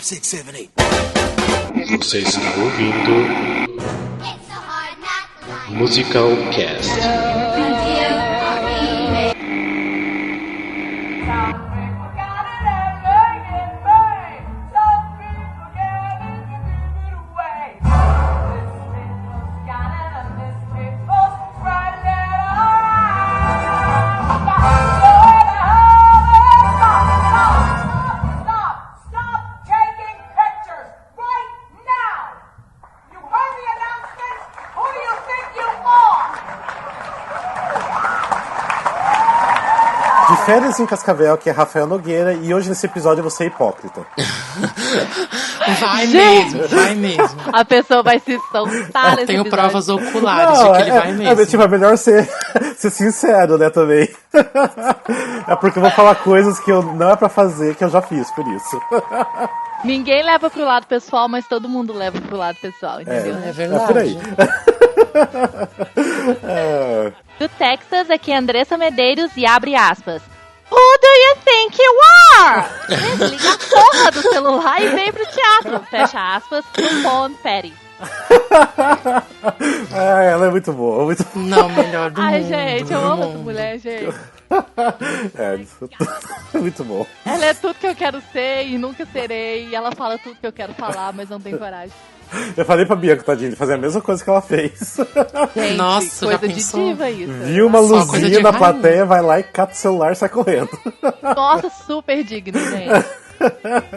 6, 7, 8. Você está ouvindo Musical Cast. De Férias em Cascavel, que é Rafael Nogueira, e hoje nesse episódio eu vou ser hipócrita. Vai mesmo, vai mesmo. A pessoa vai se soltar nesse Tenho episódio. provas oculares de que ele vai mesmo. Tipo, é melhor ser sincero, né, também. É porque eu vou falar coisas que eu não é pra fazer, que eu já fiz, por isso. Ninguém leva pro lado pessoal, mas todo mundo leva pro lado pessoal, entendeu? É verdade. É por aí. Do Texas, aqui é Andressa Medeiros e abre aspas. Who do you think you are? Desliga a porra do celular e vem pro teatro. Fecha aspas, Lupone Petty. Ela é muito boa, muito boa. Não, melhor do Ai, mundo. gente, eu do amo essa mundo. mulher, gente. É muito bom. Ela é tudo que eu quero ser e nunca serei. E ela fala tudo que eu quero falar, mas não tem coragem. Eu falei pra Bianca, tadinha, de fazer a mesma coisa que ela fez. Gente, Nossa, já coisa de pensou? diva isso. Viu uma Só coisa luzinha de na rainha. plateia, vai lá e cata o celular e sai correndo. Nossa, super digno, gente.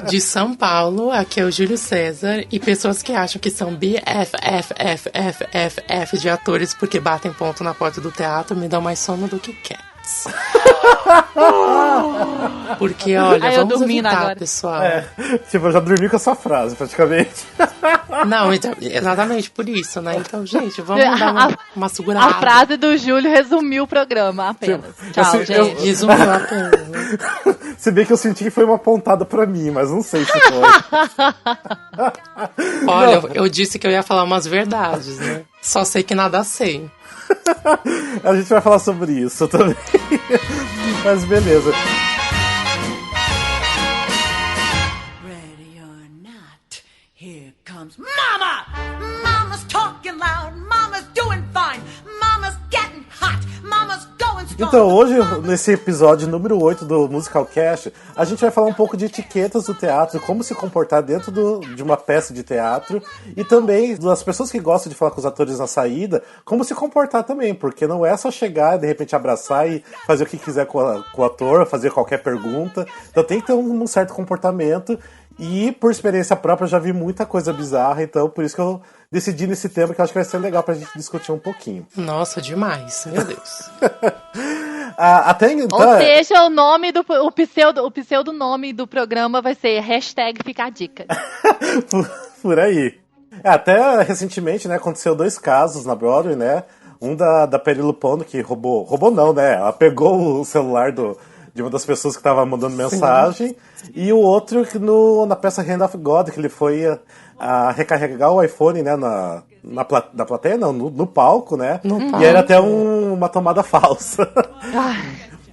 De São Paulo, aqui é o Júlio César. E pessoas que acham que são BFFFFFF de atores porque batem ponto na porta do teatro me dão mais sono do que Cats. Porque, olha, Ai, eu vamos dormindo evitar, agora. pessoal. Tipo, eu já dormi com essa frase, praticamente. Não, então, exatamente por isso, né? Então, gente, vamos dar uma segurada. A frase do Júlio resumiu o programa apenas. Tchau, eu- gente. Resumiu a pena. Se bem que eu senti que foi uma pontada pra mim, mas não sei se foi. Olha, eu disse que eu ia falar umas verdades, né? Só sei que nada sei. A gente vai falar sobre isso também. Mas beleza. Ready or not, here comes Mama! Mama's talking loud, Mama's doing fine, Mama's getting hot, Mama's going strong. Então, hoje, nesse episódio número 8 do Musical Cast, a gente vai falar um pouco de etiquetas do teatro, como se comportar dentro de uma peça de teatro, e também das pessoas que gostam de falar com os atores na saída, como se comportar também, porque não é só chegar e de repente abraçar e fazer o que quiser com o ator, fazer qualquer pergunta. Então tem que ter um certo comportamento, e por experiência própria eu já vi muita coisa bizarra, então por isso que eu decidi nesse tema, que eu acho que vai ser legal pra gente discutir um pouquinho. Nossa, demais. Meu Deus. Até então, Ou seja, o nome o pseudonome do programa vai ser #Fica a Dica. por aí. Até recentemente, né, aconteceu 2 casos na Broadway, né? Um da Peri Lupone, que roubou não, né? Ela pegou o celular de uma das pessoas que estava mandando mensagem. E o outro na peça Hand of God, que ele foi a recarregar o iPhone, né, na plateia, não, no palco, né? E era até uma tomada falsa.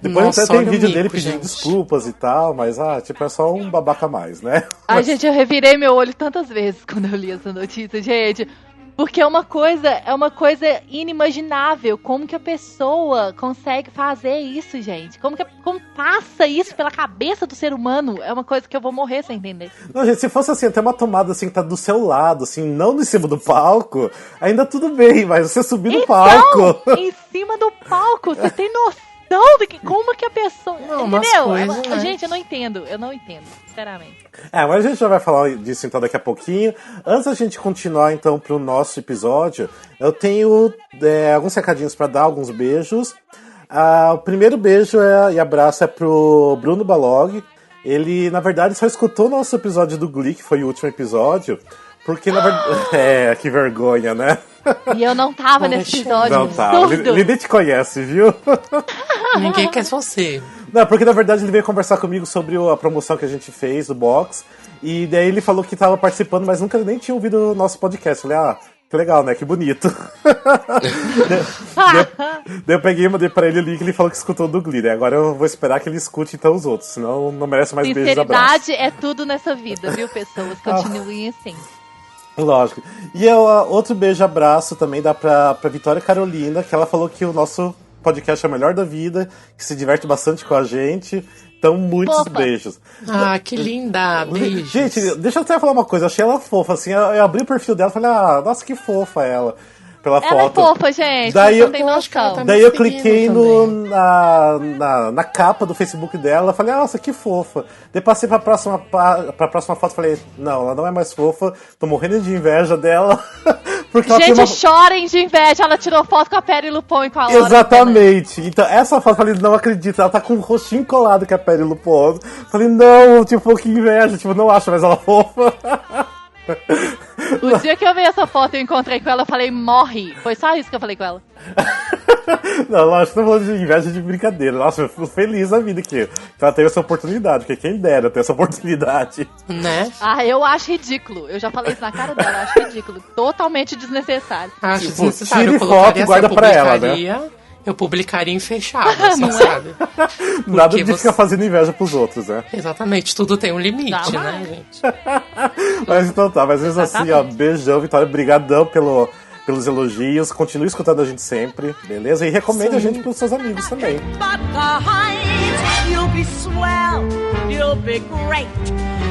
Depois Nossa, até tem olha o vídeo mico, dele pedindo gente. desculpas e tal, mas tipo, é só um babaca a mais, né? Ai, gente, eu revirei meu olho tantas vezes quando eu li essa notícia, gente. Porque é uma coisa inimaginável. Como que a pessoa consegue fazer isso, gente? Como passa isso pela cabeça do ser humano? É uma coisa que eu vou morrer sem entender. Não, gente, se fosse assim, até uma tomada assim que tá do seu lado, assim, não em cima do palco, ainda tudo bem, mas você subir no palco. Em cima do palco, você tem noção de que como que a pessoa... Não, umas entendeu? coisas, né? Gente, eu não entendo, sinceramente. Mas a gente já vai falar disso então daqui a pouquinho. Antes da gente continuar então pro nosso episódio, eu tenho alguns recadinhos pra dar, alguns beijos. O primeiro beijo e abraço é pro Bruno Balog. Ele, na verdade, só escutou o nosso episódio do Glee, que foi o último episódio, porque na verdade... que vergonha, né? E eu não tava nesse episódio. Não tá, absurdo. ele nem te conhece, viu? Ninguém quer você. Não, porque na verdade ele veio conversar comigo sobre a promoção que a gente fez do box. E daí ele falou que tava participando, mas nunca nem tinha ouvido o nosso podcast. Eu falei, Que legal, né? Que bonito. Daí eu peguei e mandei pra ele o link, ele falou que escutou do Glee, né? Agora eu vou esperar que ele escute então os outros, senão não merece mais beijos e abraços. Sinceridade é tudo nessa vida, viu, pessoas? Continuem assim. Lógico. E outro beijo e abraço também dá pra Vitória Carolina, que ela falou que o nosso podcast é o melhor da vida, que se diverte bastante com a gente. Então, muitos beijos. Ah, que linda! Beijo. Gente, deixa eu até falar uma coisa. Eu achei ela fofa, assim. Eu abri o perfil dela e falei, nossa, que fofa ela. Pela ela foto. é fofa, gente. Daí não tem noção. Daí eu cliquei na capa do Facebook dela. Falei, nossa, que fofa. Daí passei pra próxima foto. Falei, não, ela não é mais fofa. Tô morrendo de inveja dela. Porque ela gente, chorem de inveja. Ela tirou foto com a Peri Lupon e com a Laura. Exatamente. Então, essa foto, falei, não acredito. Ela tá com o rostinho colado com a Peri Lupon. Falei, não, tipo, que inveja. Tipo, não acho mais ela fofa. O dia que eu vi essa foto e encontrei com ela, eu falei, morre. Foi só isso que eu falei com ela. Não, lógico, tô falando de inveja de brincadeira. Nossa, eu fico feliz na vida que ela teve essa oportunidade, porque quem dera ter essa oportunidade. Né? Ah, eu acho ridículo. Eu já falei isso na cara dela, eu acho ridículo. Totalmente desnecessário. Acho desnecessário. Tire foto e guarda pra ela, né? Eu publicaria em fechado, assim, sabe? Nada de ficar fazendo inveja pros outros, né? Exatamente, tudo tem um limite, né, gente? Mas então tá, mas mesmo assim, ó, beijão, Vitória, brigadão pelos elogios, continue escutando a gente sempre, beleza? E recomende a gente pros seus amigos também. But behind, you'll be swell, you'll be great.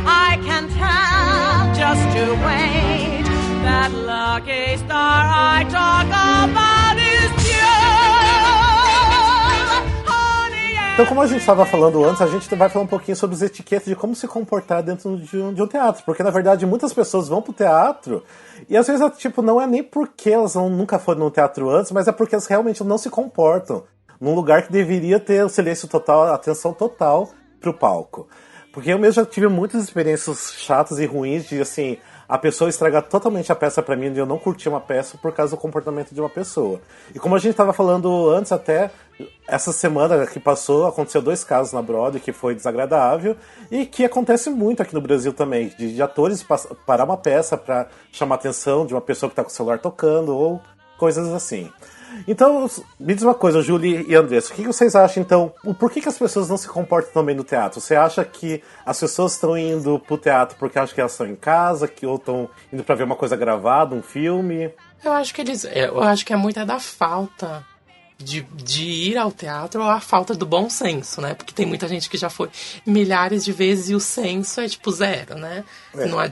I can tell just to wait. That lucky star I talk about is you. Então, como a gente estava falando antes, a gente vai falar um pouquinho sobre os etiquetas de como se comportar dentro de um teatro. Porque, na verdade, muitas pessoas vão pro teatro e, às vezes, tipo, não é nem porque elas nunca foram num teatro antes, mas é porque elas realmente não se comportam num lugar que deveria ter o silêncio total, a atenção total pro palco. Porque eu mesmo já tive muitas experiências chatas e ruins de, assim, a pessoa estragar totalmente a peça pra mim, de eu não curtir uma peça por causa do comportamento de uma pessoa. E como a gente tava falando antes até, essa semana que passou, aconteceu 2 casos na Broadway que foi desagradável e que acontece muito aqui no Brasil também, de atores parar uma peça pra chamar a atenção de uma pessoa que tá com o celular tocando ou coisas assim. Então, me diz uma coisa, Julie e Andressa, o que vocês acham, então, por que as pessoas não se comportam tão bem no teatro? Você acha que as pessoas estão indo pro teatro porque acham que elas estão em casa, ou estão indo pra ver uma coisa gravada, um filme? Eu acho que é muita da falta de ir ao teatro ou a falta do bom senso, né? Porque tem muita gente que já foi milhares de vezes e o senso é, tipo, 0, né? Não é,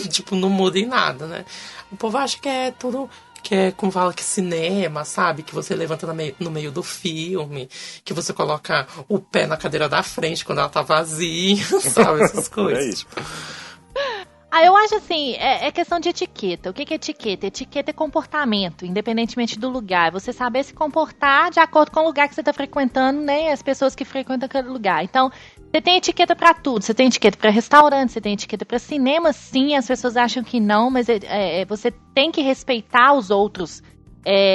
tipo, não muda em nada, né? O povo acha que é tudo... Que é como fala que cinema, sabe? Que você levanta no meio do filme, que você coloca o pé na cadeira da frente quando ela tá vazia, sabe? Essas coisas. É isso. Eu acho assim, é questão de etiqueta. O que é etiqueta? Etiqueta é comportamento, independentemente do lugar. Você saber se comportar de acordo com o lugar que você está frequentando, né? As pessoas que frequentam aquele lugar. Então, você tem etiqueta para tudo. Você tem etiqueta para restaurante, você tem etiqueta para cinema, sim. As pessoas acham que não, mas você tem que respeitar os outros.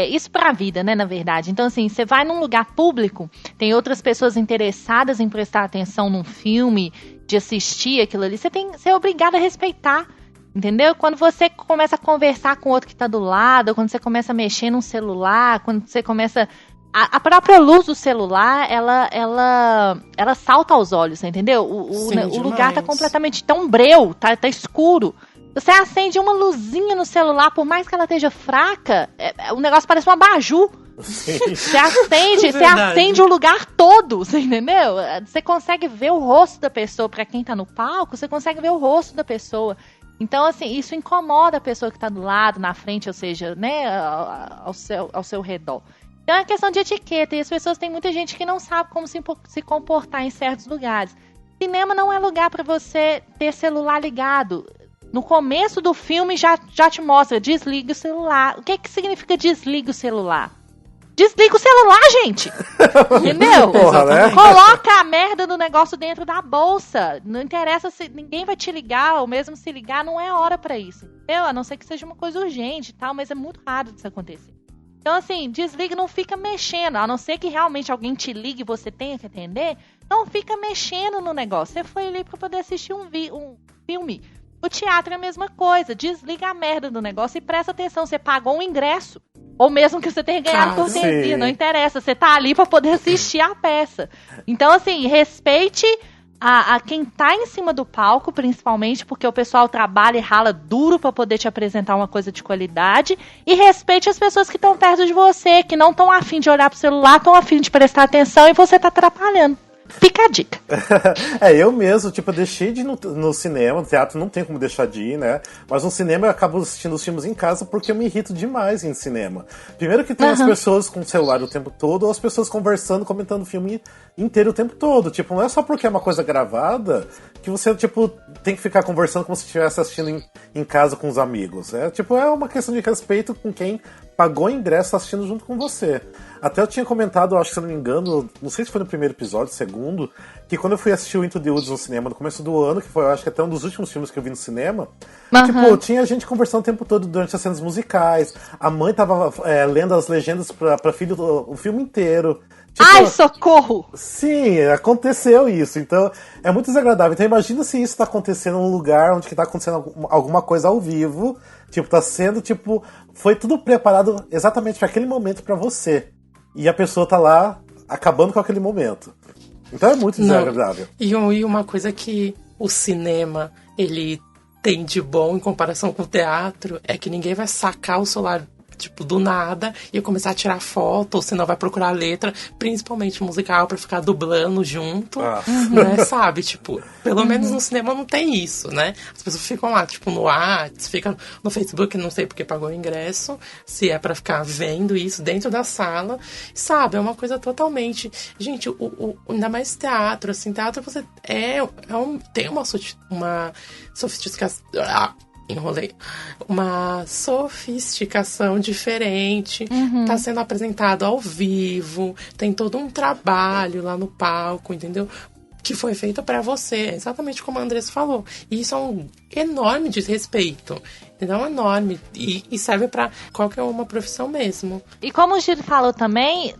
Isso pra vida, né, na verdade. Então, assim, você vai num lugar público, tem outras pessoas interessadas em prestar atenção num filme, de assistir aquilo ali, você é obrigado a respeitar, entendeu? Quando você começa a conversar com o outro que tá do lado, quando você começa a mexer num celular, quando você começa... A própria luz do celular, ela salta aos olhos, entendeu? O lugar tá completamente tão breu, tá escuro. Você acende uma luzinha no celular, por mais que ela esteja fraca, o negócio parece um abajur. Você acende o lugar todo, você entendeu? Você consegue ver o rosto da pessoa, pra quem tá no palco, você consegue ver o rosto da pessoa. Então, assim, isso incomoda a pessoa que tá do lado, na frente, ou seja, né, ao seu redor. Então é questão de etiqueta, e as pessoas, tem muita gente que não sabe como se comportar em certos lugares. Cinema não é lugar pra você ter celular ligado. No começo do filme já te mostra, desliga o celular. O que significa desliga o celular? Desliga o celular, gente! Entendeu? Porra, né? Coloca a merda do negócio dentro da bolsa. Não interessa se ninguém vai te ligar, ou mesmo se ligar, não é hora pra isso. Entendeu? A não ser que seja uma coisa urgente e tal, mas é muito raro disso acontecer. Então, assim, desliga, não fica mexendo. A não ser que realmente alguém te ligue e você tenha que atender, não fica mexendo no negócio. Você foi ali pra poder assistir um filme. O teatro é a mesma coisa. Desliga a merda do negócio e presta atenção. Você pagou um ingresso. Ou mesmo que você tenha ganhado cortesia, não interessa. Você tá ali pra poder assistir a peça. Então, assim, respeite a quem tá em cima do palco, principalmente, porque o pessoal trabalha e rala duro pra poder te apresentar uma coisa de qualidade. E respeite as pessoas que estão perto de você, que não estão afim de olhar pro celular, estão afim de prestar atenção e você tá atrapalhando. Fica a dica. Eu mesmo, tipo, eu deixei de ir no cinema, no teatro não tem como deixar de ir, né? Mas no cinema eu acabo assistindo os filmes em casa porque eu me irrito demais em cinema. Primeiro que tem as pessoas com o celular o tempo todo, ou as pessoas conversando, comentando o filme inteiro o tempo todo. Tipo, não é só porque é uma coisa gravada que você, tipo, tem que ficar conversando como se estivesse assistindo em casa com os amigos. Tipo, é uma questão de respeito com quem pagou ingresso assistindo junto com você. Até eu tinha comentado, acho que se eu não me engano, não sei se foi no primeiro episódio, segundo, que quando eu fui assistir o Into the Woods no cinema no começo do ano, que foi, eu acho que até um dos últimos filmes que eu vi no cinema, tipo, tinha gente conversando o tempo todo durante as cenas musicais, a mãe tava lendo as legendas pra filho o filme inteiro. Tipo, ai, socorro! Sim, aconteceu isso, então é muito desagradável. Então imagina se isso tá acontecendo num lugar onde que tá acontecendo alguma coisa ao vivo, tipo, tá sendo, tipo, foi tudo preparado exatamente para aquele momento para você. E a pessoa tá lá acabando com aquele momento. Então é muito desagradável. E uma coisa que o cinema, ele tem de bom em comparação com o teatro, é que ninguém vai sacar o celular, tipo, do nada, e começar a tirar foto, ou senão vai procurar a letra, principalmente musical, pra ficar dublando junto, né, sabe? Tipo, pelo menos no cinema não tem isso, né? As pessoas ficam lá, tipo, no WhatsApp, ficam no Facebook, não sei porque pagou o ingresso, se é pra ficar vendo isso dentro da sala, sabe? É uma coisa totalmente... Gente, ainda mais teatro, assim, teatro você tem uma sofisticação... enrolei. Uma sofisticação diferente. Tá sendo apresentado ao vivo. Tem todo um trabalho lá no palco, entendeu? Que foi feito pra você, exatamente como a Andressa falou. E isso é um enorme desrespeito. Entendeu? Enorme. E serve pra qualquer uma profissão mesmo. E como o Giro falou também,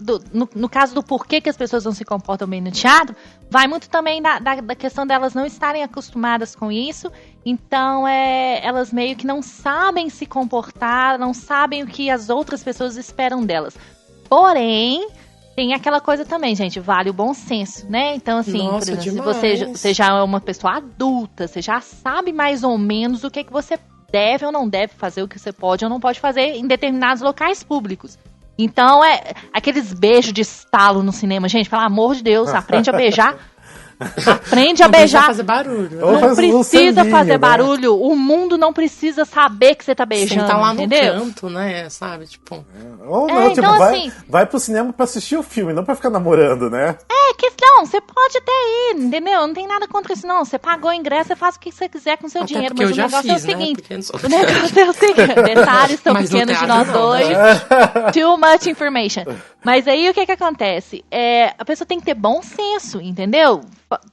no caso do porquê que as pessoas não se comportam bem no teatro, vai muito também da questão delas não estarem acostumadas com isso. Então, elas meio que não sabem se comportar, não sabem o que as outras pessoas esperam delas. Porém, tem aquela coisa também, gente, vale o bom senso, né? Então, assim, nossa, por exemplo, se você já é uma pessoa adulta, você já sabe mais ou menos o que você deve ou não deve fazer, o que você pode ou não pode fazer em determinados locais públicos. Então, aqueles beijos de estalo no cinema. Gente, pelo amor de Deus, aprende a beijar. Aprende a beijar. Não precisa fazer barulho. Né? Não precisa fazer barulho. O mundo não precisa saber que você tá beijando, tá lá entendeu? no canto, né? Sabe? Tipo... Ou não, tipo, então, assim, vai pro cinema pra assistir o filme, não pra ficar namorando, né? Não, você pode até ir, entendeu? Não tem nada contra isso, não. Você pagou o ingresso, você faz o que você quiser com o seu até dinheiro. Mas o negócio é o seguinte. Né? O negócio é o seguinte. Detalhes são Mas pequenos de nós não, dois. né? Too much information. Mas aí o que acontece? A pessoa tem que ter bom senso, entendeu?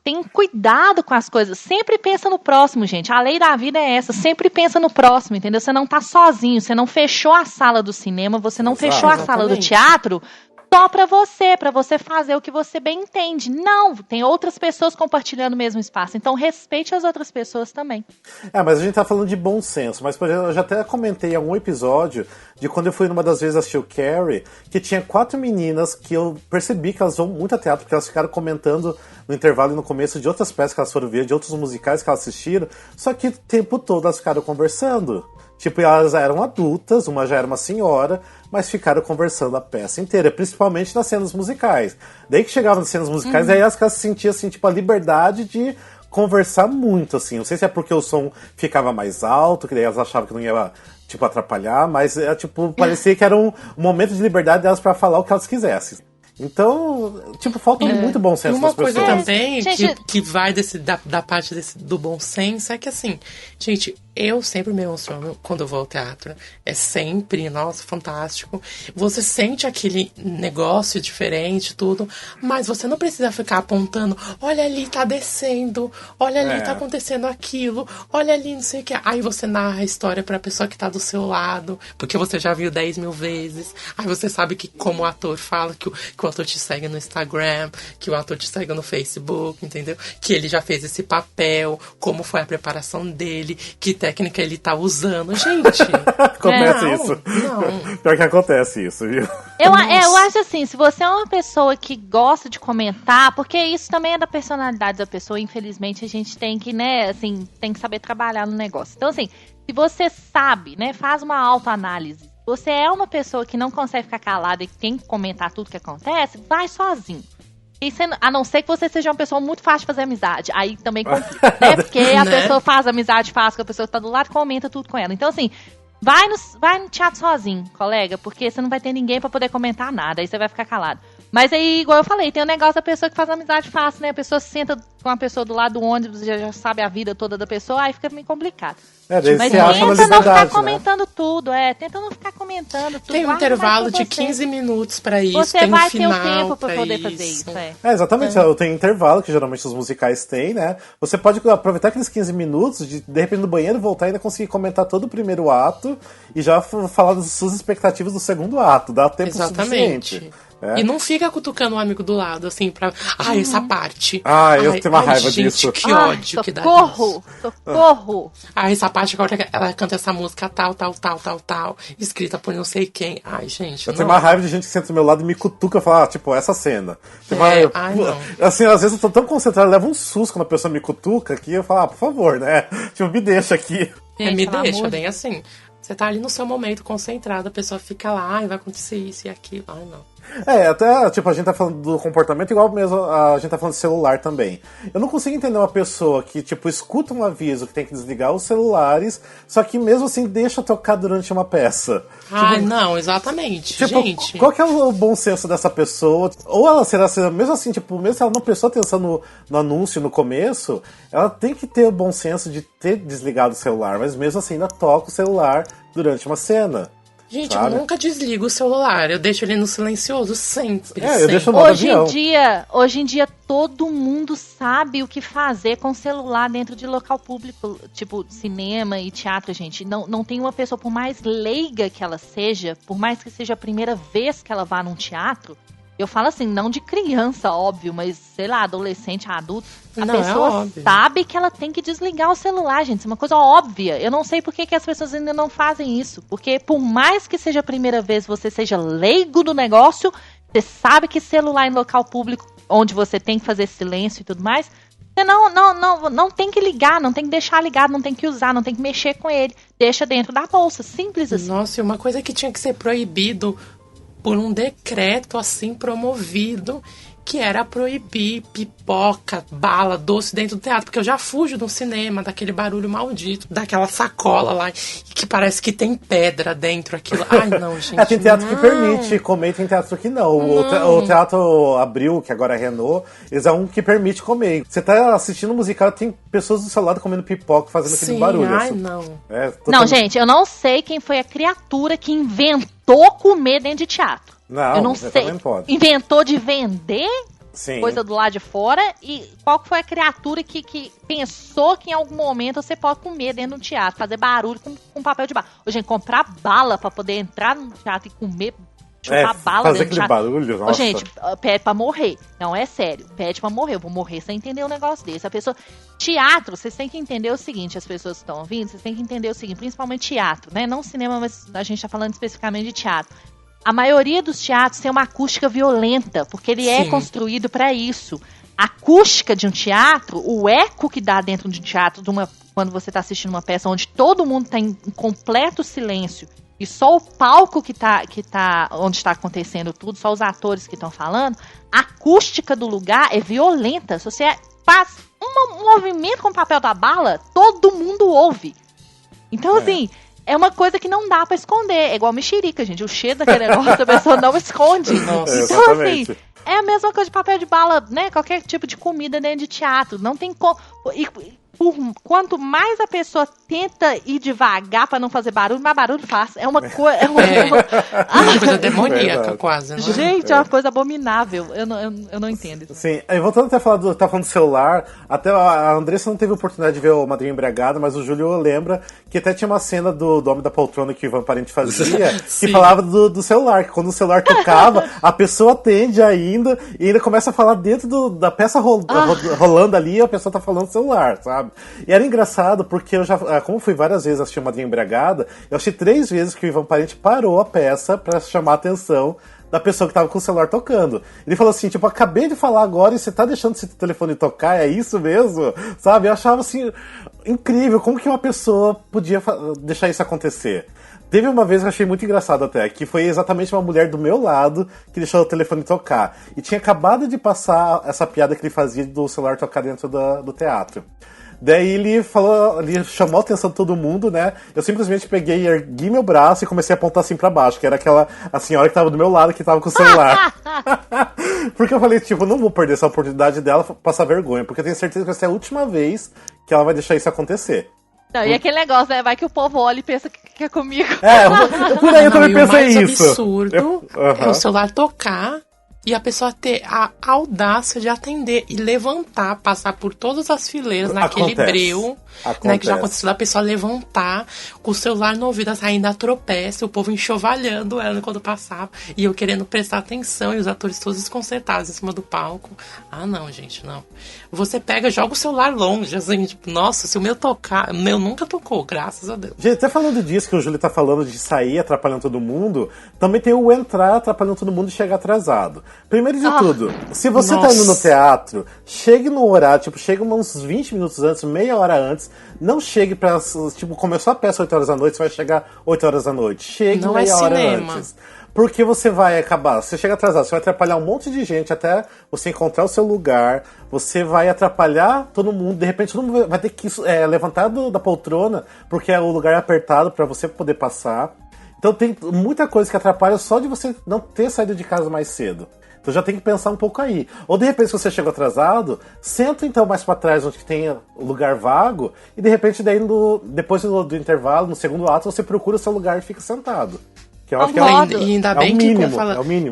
Tem cuidado com as coisas. Sempre pensa no próximo, gente. A lei da vida é essa. Sempre pensa no próximo, entendeu? Você não tá sozinho. Você não fechou a sala do cinema. Você não fechou a sala do teatro só pra você fazer o que você bem entende. Não, tem outras pessoas compartilhando o mesmo espaço. Então, respeite as outras pessoas também. Mas a gente tá falando de bom senso. Mas, por exemplo, eu já até comentei em algum episódio de quando eu fui numa das vezes assistir o Carrie, que tinha 4 meninas que eu percebi que elas vão muito a teatro, porque elas ficaram comentando no intervalo e no começo de outras peças que elas foram ver, de outros musicais que elas assistiram, só que o tempo todo elas ficaram conversando. Tipo, elas eram adultas, uma já era uma senhora, mas ficaram conversando a peça inteira, principalmente nas cenas musicais. Daí que chegavam nas cenas musicais, aí elas se sentiam, assim, tipo, a liberdade de conversar muito, assim. Não sei se é porque o som ficava mais alto, que daí elas achavam que não ia, tipo, atrapalhar, mas, tipo, parecia que era um momento de liberdade delas pra falar o que elas quisessem. Então, tipo, falta muito bom senso das pessoas. Uma coisa também que vai da parte do bom senso é que, assim, gente, eu sempre me emociono quando eu vou ao teatro. É sempre, nossa, fantástico. Você sente aquele negócio diferente, tudo, mas você não precisa ficar apontando, olha ali, tá descendo, olha ali, tá acontecendo aquilo, olha ali, não sei o que. Aí você narra a história pra pessoa que tá do seu lado, porque você já viu 10 mil vezes. Aí você sabe que, como o ator fala, que o o ator te segue no Instagram, que o ator te segue no Facebook, entendeu? Que ele já fez esse papel, como foi a preparação dele, que técnica ele tá usando. Gente, Acontece isso. Não. Pior que acontece isso, viu? Eu acho assim, se você é uma pessoa que gosta de comentar, porque isso também é da personalidade da pessoa, infelizmente a gente tem que, né, assim, tem que saber trabalhar no negócio. Então, assim, se você sabe, né, faz uma autoanálise, você é uma pessoa que não consegue ficar calada e tem que comentar tudo que acontece, vai sozinho. E a não ser que você seja uma pessoa muito fácil de fazer amizade. Aí também complica, né? Porque a pessoa faz amizade fácil com a pessoa que tá do lado, comenta tudo com ela. Então, assim, vai no teatro sozinho, colega, porque você não vai ter ninguém pra poder comentar nada. Aí você vai ficar calado. Mas aí, igual eu falei, tem o negócio da pessoa que faz amizade fácil, né? A pessoa se senta com a pessoa do lado do ônibus, já sabe a vida toda da pessoa, aí fica meio complicado. Daí Mas você acha uma tenta não ficar liberdade, né? comentando tudo, tenta não ficar comentando tudo. Tem um Guarda intervalo mais pra de você. 15 minutos pra isso, Você tem um vai final ter o tempo pra poder isso. fazer isso, Exatamente, eu tenho intervalo, que geralmente os musicais têm, né? Você pode aproveitar aqueles 15 minutos, de repente no banheiro, voltar e ainda conseguir comentar todo o primeiro ato e já falar das suas expectativas do segundo ato. Dá tempo suficiente. E não fica cutucando o amigo do lado, assim, pra... essa parte. Eu tenho uma raiva gente, disso. Que ódio que dá Socorro! Socorro! Essa parte agora ela canta essa música tal, escrita por não sei quem. Ai, gente, Eu tenho uma raiva de gente que senta do meu lado e me cutuca e fala, tipo, essa cena. Tipo, não. Assim, às vezes eu tô tão concentrado, leva um susto quando a pessoa me cutuca que eu falo, por favor, né? Tipo, me deixa aqui. Me deixa bem assim. Você tá ali no seu momento concentrado, a pessoa fica lá, vai acontecer isso e aquilo. Ai, não. Até, tipo, a gente tá falando do comportamento igual mesmo a gente tá falando de celular também. Eu não consigo entender uma pessoa que, tipo, escuta um aviso que tem que desligar os celulares, só que mesmo assim deixa tocar durante uma peça. Ai, não, exatamente, tipo, gente. Qual que é o bom senso dessa pessoa? Ou ela será, mesmo assim, tipo, mesmo se ela não prestou atenção no anúncio no começo, ela tem que ter o bom senso de ter desligado o celular, mas mesmo assim ainda toca o celular durante uma cena. Gente, sabe? eu nunca desligo o celular. Eu deixo ele no silencioso sempre. Eu deixo no modo avião. Hoje em dia, todo mundo sabe o que fazer com celular dentro de local público, tipo cinema e teatro, gente. Não tem uma pessoa, por mais leiga que ela seja, por mais que seja a primeira vez que ela vá num teatro, eu falo assim, não de criança, óbvio, mas, sei lá, adolescente, adulto, a pessoa sabe que ela tem que desligar o celular, gente. Isso é uma coisa óbvia. Eu não sei por que as pessoas ainda não fazem isso. Porque por mais que seja a primeira vez, você seja leigo do negócio, você sabe que celular em local público, onde você tem que fazer silêncio e tudo mais, você não tem que ligar, não tem que deixar ligado, não tem que usar, não tem que mexer com ele. Deixa dentro da bolsa, simples assim. Nossa, e uma coisa que tinha que ser proibido por um decreto assim promovido, que era proibir pipoca, bala, doce dentro do teatro, porque eu já fujo do cinema, daquele barulho maldito, daquela sacola lá, que parece que tem pedra dentro, aquilo. Ai, não, gente. Tem teatro que permite comer, tem teatro que não. O Teatro Abril, que agora é Renault, eles é um que permite comer. Você tá assistindo um musical, tem pessoas do seu lado comendo pipoca, fazendo aquele barulho. Ai, assim. não. Não, gente, eu não sei quem foi a criatura que inventou comer dentro de teatro. Não, eu não sei. Inventou de vender coisa do lado de fora, e qual que foi a criatura que pensou que em algum momento você pode comer dentro do teatro, fazer barulho com papel de bala. Ô, gente, comprar bala pra poder entrar no teatro e comer, chupar bala fazer dentro do teatro. Barulho, nossa. Ô, gente, pede pra morrer. Não, é sério, pede pra morrer. Eu vou morrer sem entender um negócio desse. A pessoa... Teatro, vocês têm que entender o seguinte, as pessoas que estão ouvindo, vocês têm que entender o seguinte, principalmente teatro, né? Não cinema, mas a gente tá falando especificamente de teatro. A maioria dos teatros tem uma acústica violenta, porque ele é construído para isso. A acústica de um teatro, o eco que dá dentro de um teatro, quando você está assistindo uma peça onde todo mundo está em completo silêncio e só o palco onde está acontecendo tudo, só os atores que estão falando, a acústica do lugar é violenta. Se você faz um movimento com o papel da bala, todo mundo ouve. Então, assim... É uma coisa que não dá pra esconder. É igual mexerica, gente. O cheiro daquele negócio a pessoa não esconde. Nossa, então, exatamente. assim, é a mesma coisa de papel de bala, né? Qualquer tipo de comida dentro de teatro. Não tem como. E quanto mais a pessoa tenta ir devagar pra não fazer barulho, mas barulho faz. É uma coisa. É uma coisa demoníaca, quase, né? Gente, é uma coisa abominável. Eu não entendo isso. Sim, aí voltando até a falar tá falando do celular, até a Andressa não teve oportunidade de ver o Madrinha Embriagada, mas o Júlio lembra que até tinha uma cena do Homem da Poltrona que o Ivan Parente fazia, que falava do celular, que quando o celular tocava, a pessoa atende ainda e ainda começa a falar dentro da peça rolando ali, a pessoa tá falando do celular, sabe? E era engraçado porque eu já, como fui várias vezes assistir Madrinha Embriagada, eu achei 3 vezes que o Ivan Parente parou a peça pra chamar a atenção da pessoa que tava com o celular tocando. Ele falou assim, tipo, acabei de falar agora e você tá deixando esse telefone tocar, é isso mesmo? Sabe? Eu achava assim, incrível, como que uma pessoa podia deixar isso acontecer? Teve uma vez que eu achei muito engraçado até, que foi exatamente uma mulher do meu lado que deixou o telefone tocar. E tinha acabado de passar essa piada que ele fazia do celular tocar dentro do teatro. Daí ele chamou a atenção de todo mundo, né? Eu simplesmente peguei, ergui meu braço e comecei a apontar assim pra baixo, que era a senhora que tava do meu lado, que tava com o celular. Porque eu falei, tipo, não vou perder essa oportunidade dela passar vergonha, porque eu tenho certeza que vai ser a última vez que ela vai deixar isso acontecer. Não, e aquele negócio, né? Vai que o povo olha e pensa que é comigo. Por aí eu também pensei isso. O mais absurdo é o celular tocar e a pessoa ter a audácia de atender e levantar, passar por todas as fileiras naquele breu, né, que já aconteceu da pessoa levantar com o celular no ouvido, ainda tropeça, o povo enxovalhando ela quando passava, e eu querendo prestar atenção, e os atores todos desconcertados em cima do palco. Ah, não, gente, não. Você pega, joga o celular longe, assim, tipo, nossa, se o meu tocar, o meu nunca tocou, graças a Deus. Gente, até falando disso que o Júlio tá falando de sair atrapalhando todo mundo, também tem o entrar atrapalhando todo mundo e chegar atrasado. Primeiro de tudo, se você tá indo no teatro, chegue no horário, tipo, chega uns 20 minutos antes, meia hora antes, não chegue pra, tipo, começou a peça 8 horas da noite, você vai chegar 8 horas da noite. Chegue não meia hora cinema. Antes. Porque você vai acabar, você chega atrasado, você vai atrapalhar um monte de gente até você encontrar o seu lugar, você vai atrapalhar todo mundo, de repente todo mundo vai ter que levantar da poltrona, porque o lugar é apertado pra você poder passar. Então tem muita coisa que atrapalha só de você não ter saído de casa mais cedo. Então já tem que pensar um pouco aí. Ou de repente, se você chegou atrasado, senta então mais pra trás, onde tem lugar vago, e de repente daí depois do intervalo, no segundo ato, você procura o seu lugar e fica sentado. Que eu acho que e ainda bem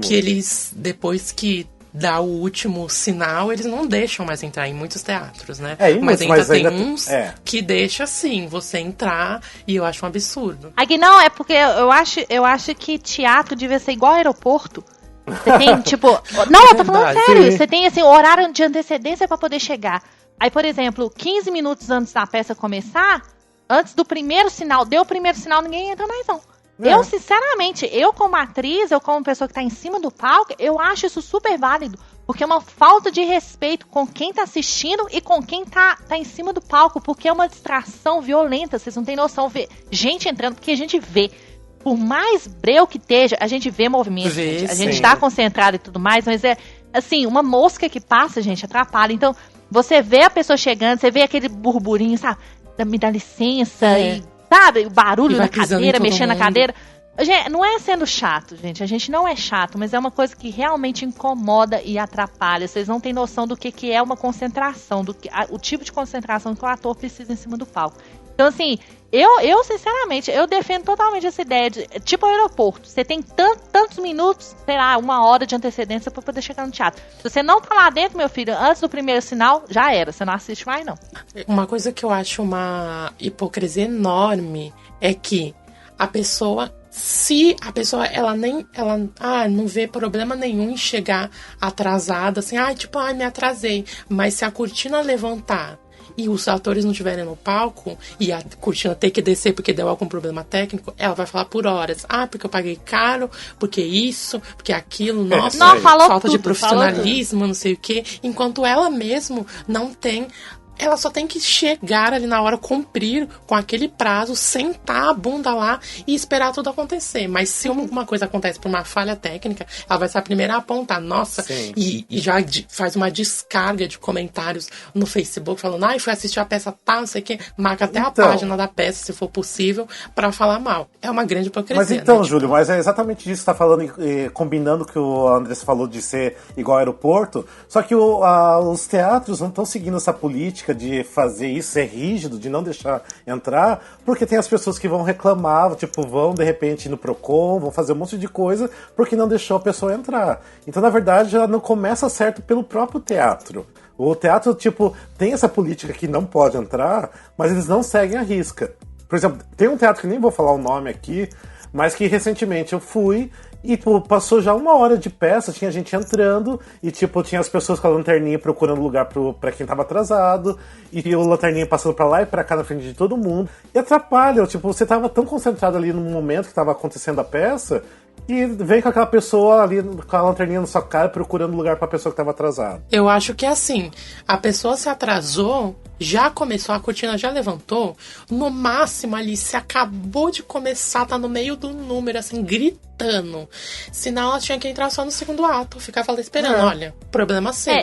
que eles, depois que dá o último sinal, eles não deixam mais entrar em muitos teatros, né? Mas ainda tem uns que deixa, sim, você entrar, e eu acho um absurdo. Aqui não, é porque eu acho que teatro devia ser igual aeroporto. Você tem, tipo... Não, eu tô falando sério. Você tem, assim, horário de antecedência pra poder chegar. Aí, por exemplo, 15 minutos antes da peça começar, antes do primeiro sinal, deu o primeiro sinal, ninguém entra mais, não. Eu, sinceramente, como atriz, eu como pessoa que tá em cima do palco, eu acho isso super válido. Porque é uma falta de respeito com quem tá assistindo e com quem tá em cima do palco. Porque é uma distração violenta, vocês não têm noção. Ver gente entrando, porque a gente vê. Por mais breu que esteja, a gente vê movimento, gente. A gente tá concentrado e tudo mais, mas é, assim, uma mosca que passa, gente, atrapalha. Então, você vê a pessoa chegando, você vê aquele burburinho, sabe? Me dá licença, e, sabe? O barulho na cadeira, mexendo na cadeira. Gente, não é sendo chato, gente. A gente não é chato, mas é uma coisa que realmente incomoda e atrapalha. Vocês não têm noção do que é uma concentração, o tipo de concentração que o ator precisa em cima do palco. Então, assim, eu sinceramente, eu defendo totalmente essa ideia de, tipo aeroporto, você tem tantos minutos, sei lá, 1 hora de antecedência pra poder chegar no teatro. Se você não tá lá dentro, meu filho, antes do primeiro sinal, já era, você não assiste mais, não. Uma coisa que eu acho uma hipocrisia enorme é que a pessoa... Se a pessoa, ela não vê problema nenhum em chegar atrasada, assim, me atrasei. Mas se a cortina levantar e os atores não estiverem no palco e a cortina ter que descer porque deu algum problema técnico, ela vai falar por horas. Porque eu paguei caro, porque isso, porque aquilo, nossa, falta de profissionalismo, não sei o quê. Enquanto ela mesmo não tem... Ela só tem que chegar ali na hora, cumprir com aquele prazo, sentar a bunda lá e esperar tudo acontecer. Mas se alguma coisa acontece por uma falha técnica, ela vai ser a primeira a apontar. Nossa, e já faz uma descarga de comentários no Facebook, falando, fui assistir a peça tal, não sei o quê. Marca até a página da peça, se for possível, pra falar mal. É uma grande hipocrisia. Mas então, né? Júlio, mas é exatamente disso que você tá falando, combinando o que o Andrés falou de ser igual ao aeroporto, só que os teatros não estão seguindo essa política política de fazer isso, ser rígido, de não deixar entrar, porque tem as pessoas que vão reclamar, tipo, vão de repente no Procon, vão fazer um monte de coisa porque não deixou a pessoa entrar. Então, na verdade, já não começa certo pelo próprio teatro. O teatro, tipo, tem essa política que não pode entrar, mas eles não seguem a risca. Por exemplo, tem um teatro que nem vou falar o nome aqui, mas que recentemente eu fui e, pô, passou já 1 hora de peça, tinha gente entrando e, tipo, tinha as pessoas com a lanterninha procurando lugar pra quem tava atrasado e o lanterninha passando pra lá e pra cá na frente de todo mundo. E atrapalha, tipo, você tava tão concentrado ali no momento que tava acontecendo a peça e vem com aquela pessoa ali com a lanterninha na sua cara procurando lugar pra pessoa que tava atrasada. Eu acho que é assim, a pessoa se atrasou, já começou, a cortina já levantou, no máximo ali, se acabou de começar, tá no meio do número, assim, gritando. Senão ela tinha que entrar só no segundo ato, ficava lá esperando, olha, problema seu.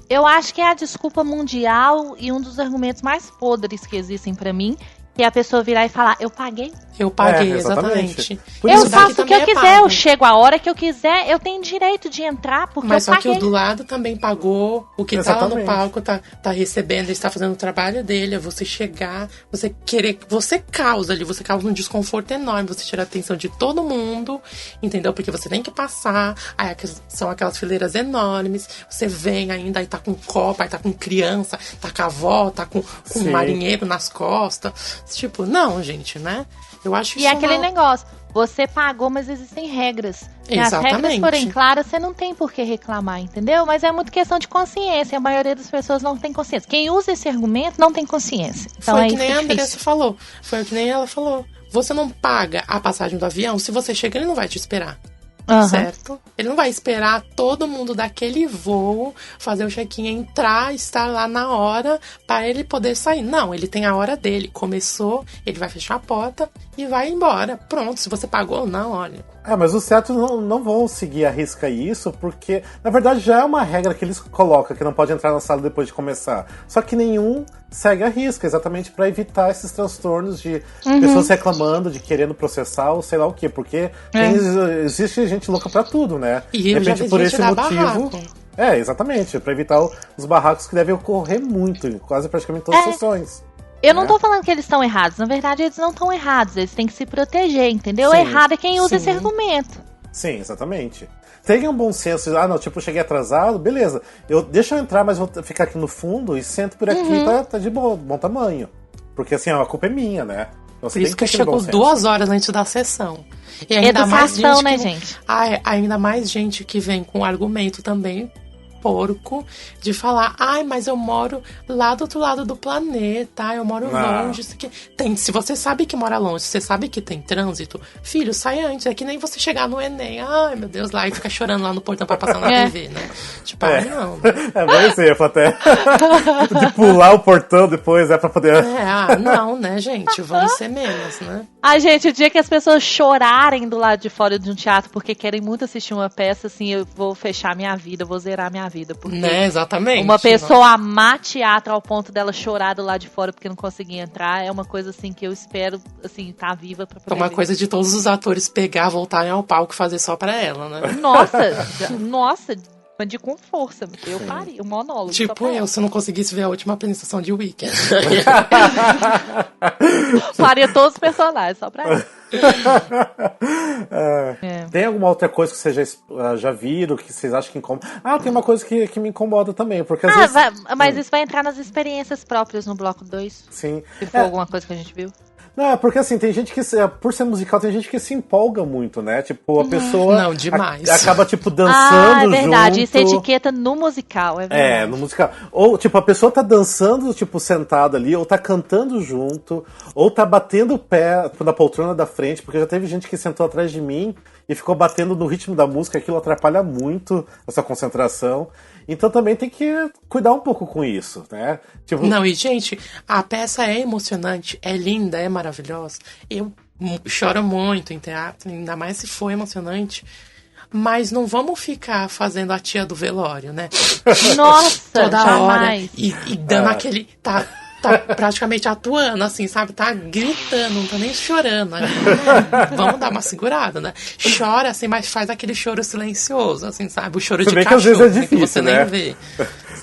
Eu acho que é a desculpa mundial e um dos argumentos mais podres que existem pra mim, que é a pessoa virar e falar, eu paguei. Eu paguei, exatamente. Eu faço o que eu quiser, eu chego a hora que eu quiser, eu tenho direito de entrar, porque mas eu só paguei. que o do lado também pagou, o que tá lá no palco tá recebendo, ele está fazendo o trabalho dele, é você chegar, você querer, você causa um desconforto enorme, você tira a atenção de todo mundo, entendeu? Porque você tem que passar, aí são aquelas fileiras enormes, você vem ainda, aí tá com copo, aí tá com criança, tá com a avó, tá com um marinheiro nas costas, tipo, não, gente, né? Eu acho e é aquele negócio, você pagou, mas existem regras. Se as regras forem claras, você não tem por que reclamar, entendeu? Mas é muito questão de consciência. A maioria das pessoas não tem consciência. Quem usa esse argumento não tem consciência. Então foi que nem a Andressa falou. Foi o que nem ela falou. Você não paga a passagem do avião, se você chega, ele não vai te esperar. Certo? Ele não vai esperar todo mundo daquele voo fazer o check-in, entrar, estar lá na hora para ele poder sair. Não, ele tem a hora dele. Começou, ele vai fechar a porta e vai embora. Pronto, se você pagou, não, olha. Mas os teatros não vão seguir a risca isso, porque, na verdade, já é uma regra que eles colocam, que não pode entrar na sala depois de começar. Só que nenhum segue a risca, exatamente para evitar esses transtornos de pessoas reclamando, de querendo processar ou sei lá o quê. Porque existe gente louca pra tudo, né? E de repente, por esse motivo... Exatamente, para evitar os barracos que devem ocorrer muito, quase praticamente todas as sessões. Eu não tô falando que eles estão errados. Na verdade, eles não estão errados. Eles têm que se proteger, entendeu? Sim, errado é quem usa esse argumento. Sim, exatamente. Tenha um bom senso. Tipo, eu cheguei atrasado, beleza. Deixa eu entrar, mas vou ficar aqui no fundo e sento por aqui, tá de bom tamanho. Porque, assim, a culpa é minha, né? Então, por isso que chegou 2 horas antes da sessão. E ainda educação, mais gente gente? Ainda mais gente que vem com argumento também porco de falar, mas eu moro lá do outro lado do planeta, eu moro longe, isso aqui. Se você sabe que mora longe, você sabe que tem trânsito, filho, sai antes, é que nem você chegar no Enem, ai meu Deus, lá e ficar chorando lá no portão pra passar na TV, né? Tipo, não. É bem exemplo até. De pular o portão depois, pra poder... não, né, gente, vamos ser menos, né? Gente, o dia que as pessoas chorarem do lado de fora de um teatro porque querem muito assistir uma peça, assim, eu vou fechar minha vida, eu vou zerar minha vida. Porque exatamente. Uma pessoa amar teatro ao ponto dela chorar do lado de fora porque não conseguia entrar é uma coisa, assim, que eu espero, assim, tá viva pra poder uma ver. Coisa de todos os atores pegar, voltarem ao palco e fazer só pra ela, né? Nossa, de com força. Eu faria um monólogo. Tipo se eu não conseguisse ver a última apresentação de Wicked. Faria todos os personagens, só pra ela. Tem alguma outra coisa que vocês já viram, que vocês acham que incomoda? Tem uma coisa que me incomoda também, porque às vezes... mas isso vai entrar nas experiências próprias no bloco 2. Sim. Se for alguma coisa que a gente viu. Não, porque assim, tem gente que, por ser musical, tem gente que se empolga muito, né? Tipo, a pessoa... Não, demais. Acaba, tipo, dançando junto. É verdade, isso é etiqueta no musical, é verdade. No musical. Ou, tipo, a pessoa tá dançando, tipo, sentada ali, ou tá cantando junto, ou tá batendo o pé na poltrona da frente, porque já teve gente que sentou atrás de mim e ficou batendo no ritmo da música, aquilo atrapalha muito essa concentração. Então também tem que cuidar um pouco com isso, né? Tipo... Não, e gente, a peça é emocionante, é linda, é maravilhosa. Eu choro muito em teatro, ainda mais se for emocionante. Mas não vamos ficar fazendo a tia do velório, né? Nossa, toda jamais. hora e dando aquele... Tá praticamente atuando, assim, sabe? Tá gritando, não tá nem chorando. Né? Vamos dar uma segurada, né? Chora, assim, mas faz aquele choro silencioso, assim, sabe? O choro de cachorro, que às vezes é difícil, que você né? nem vê.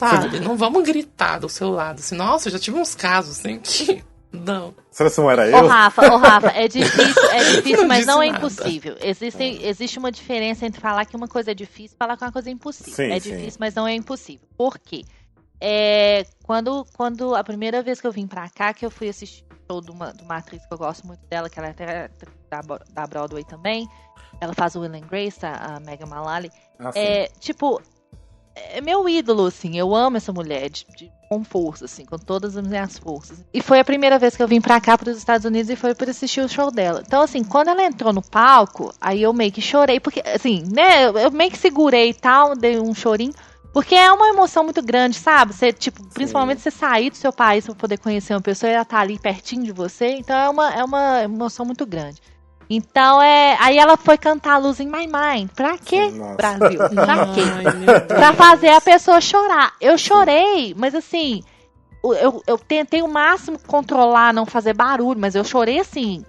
Sabe? Não vamos gritar do seu lado. Assim, nossa, eu já tive uns casos assim que... Não. Será que não era eu? Ô, Rafa, é difícil, mas não é nada. impossível. Existe uma diferença entre falar que uma coisa é difícil e falar que uma coisa é impossível. Sim, difícil, mas não é impossível. Por quê? Quando a primeira vez que eu vim pra cá, que eu fui assistir o show de uma atriz que eu gosto muito dela, que ela é até da Broadway também, ela faz o Will and Grace, a Megan Mullally. É meu ídolo, assim, eu amo essa mulher com força, assim, com todas as minhas forças. E foi a primeira vez que eu vim pra cá, pros Estados Unidos, e foi por assistir o show dela. Então, assim, quando ela entrou no palco, aí eu meio que chorei, porque, assim, né, eu meio que segurei e tal, dei um chorinho, porque é uma emoção muito grande, sabe? Você, tipo, principalmente você sair do seu país pra poder conhecer uma pessoa e ela tá ali pertinho de você, então é uma emoção muito grande. Então, aí ela foi cantar Losing My Mind. Pra quê, Brasil? Pra quê? Pra fazer a pessoa chorar. Eu chorei, mas assim, eu tentei o máximo controlar, não fazer barulho, mas eu chorei assim,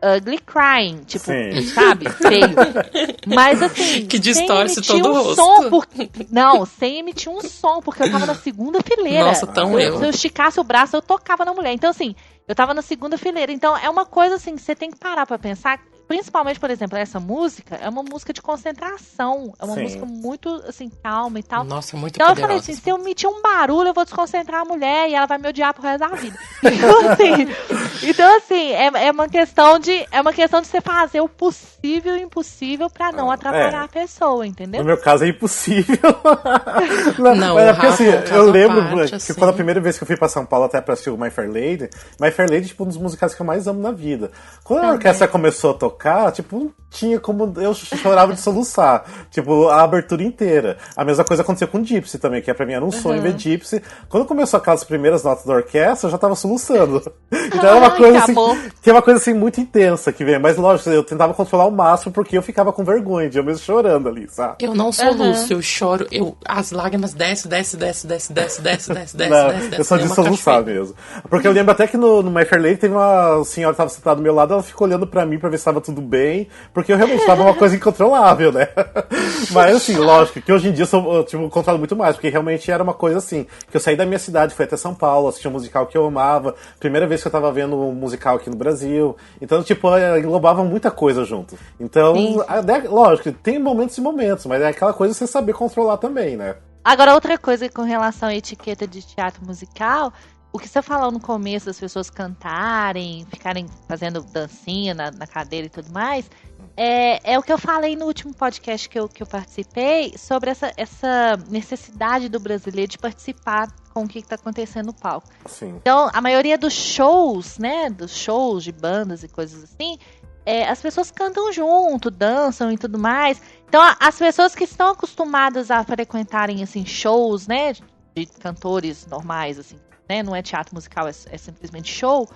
ugly crying, tipo, sabe? Feio. Mas assim, que distorce todo o rosto. Não, sem emitir um som, porque eu tava na segunda fileira. Nossa, tão eu. Se eu esticasse o braço, eu tocava na mulher. Então, assim, eu tava na segunda fileira. Então, é uma coisa assim que você tem que parar pra pensar. Principalmente, por exemplo, essa música é uma música de concentração. É uma música muito, assim, calma e tal. Nossa, muito então poderosa. Eu falei assim, se eu emitir um barulho, eu vou desconcentrar a mulher e ela vai me odiar pro resto da vida. Então, assim, é uma questão de você fazer o possível e o impossível pra não atrapalhar a pessoa, entendeu? No meu caso é impossível. Não, mas é porque, assim, eu lembro que assim. foi a primeira vez que eu fui pra São Paulo até pra assistir o My Fair Lady. My Fair Lady, tipo, um dos musicais que eu mais amo na vida. Quando a orquestra começou a tocar, tipo, não tinha como... Eu chorava de soluçar. Tipo, a abertura inteira. A mesma coisa aconteceu com Gypsy também, que pra mim era um sonho ver Gypsy. Quando começou aquelas primeiras notas da orquestra, eu já tava soluçando. Então é uma coisa assim... Que é uma coisa assim muito intensa que vem. Mas lógico, eu tentava controlar ao máximo porque eu ficava com vergonha de eu mesmo chorando ali, sabe? Eu não soluço, eu choro. As lágrimas descem. Eu sou de soluçar mesmo. Porque eu lembro até que no My Fair Lady teve uma senhora que tava sentada do meu lado, ela ficou olhando pra mim pra ver se tava tudo bem, porque eu realmente tava uma coisa incontrolável, né? Mas assim, lógico, que hoje em dia eu controlo muito mais, porque realmente era uma coisa assim, que eu saí da minha cidade, fui até São Paulo, assisti um musical que eu amava, primeira vez que eu tava vendo um musical aqui no Brasil, então, tipo, englobava muita coisa junto. Então, lógico, tem momentos e momentos, mas é aquela coisa de você saber controlar também, né? Agora, outra coisa com relação à etiqueta de teatro musical, o que você falou no começo das pessoas cantarem, ficarem fazendo dancinha na cadeira e tudo mais, é o que eu falei no último podcast que eu participei sobre essa necessidade do brasileiro de participar com o que está acontecendo no palco. Sim. Então, a maioria dos shows, né, dos shows de bandas e coisas assim, as pessoas cantam junto, dançam e tudo mais. Então, as pessoas que estão acostumadas a frequentarem, assim, shows, né, de cantores normais, assim, né, não é teatro musical, é simplesmente show,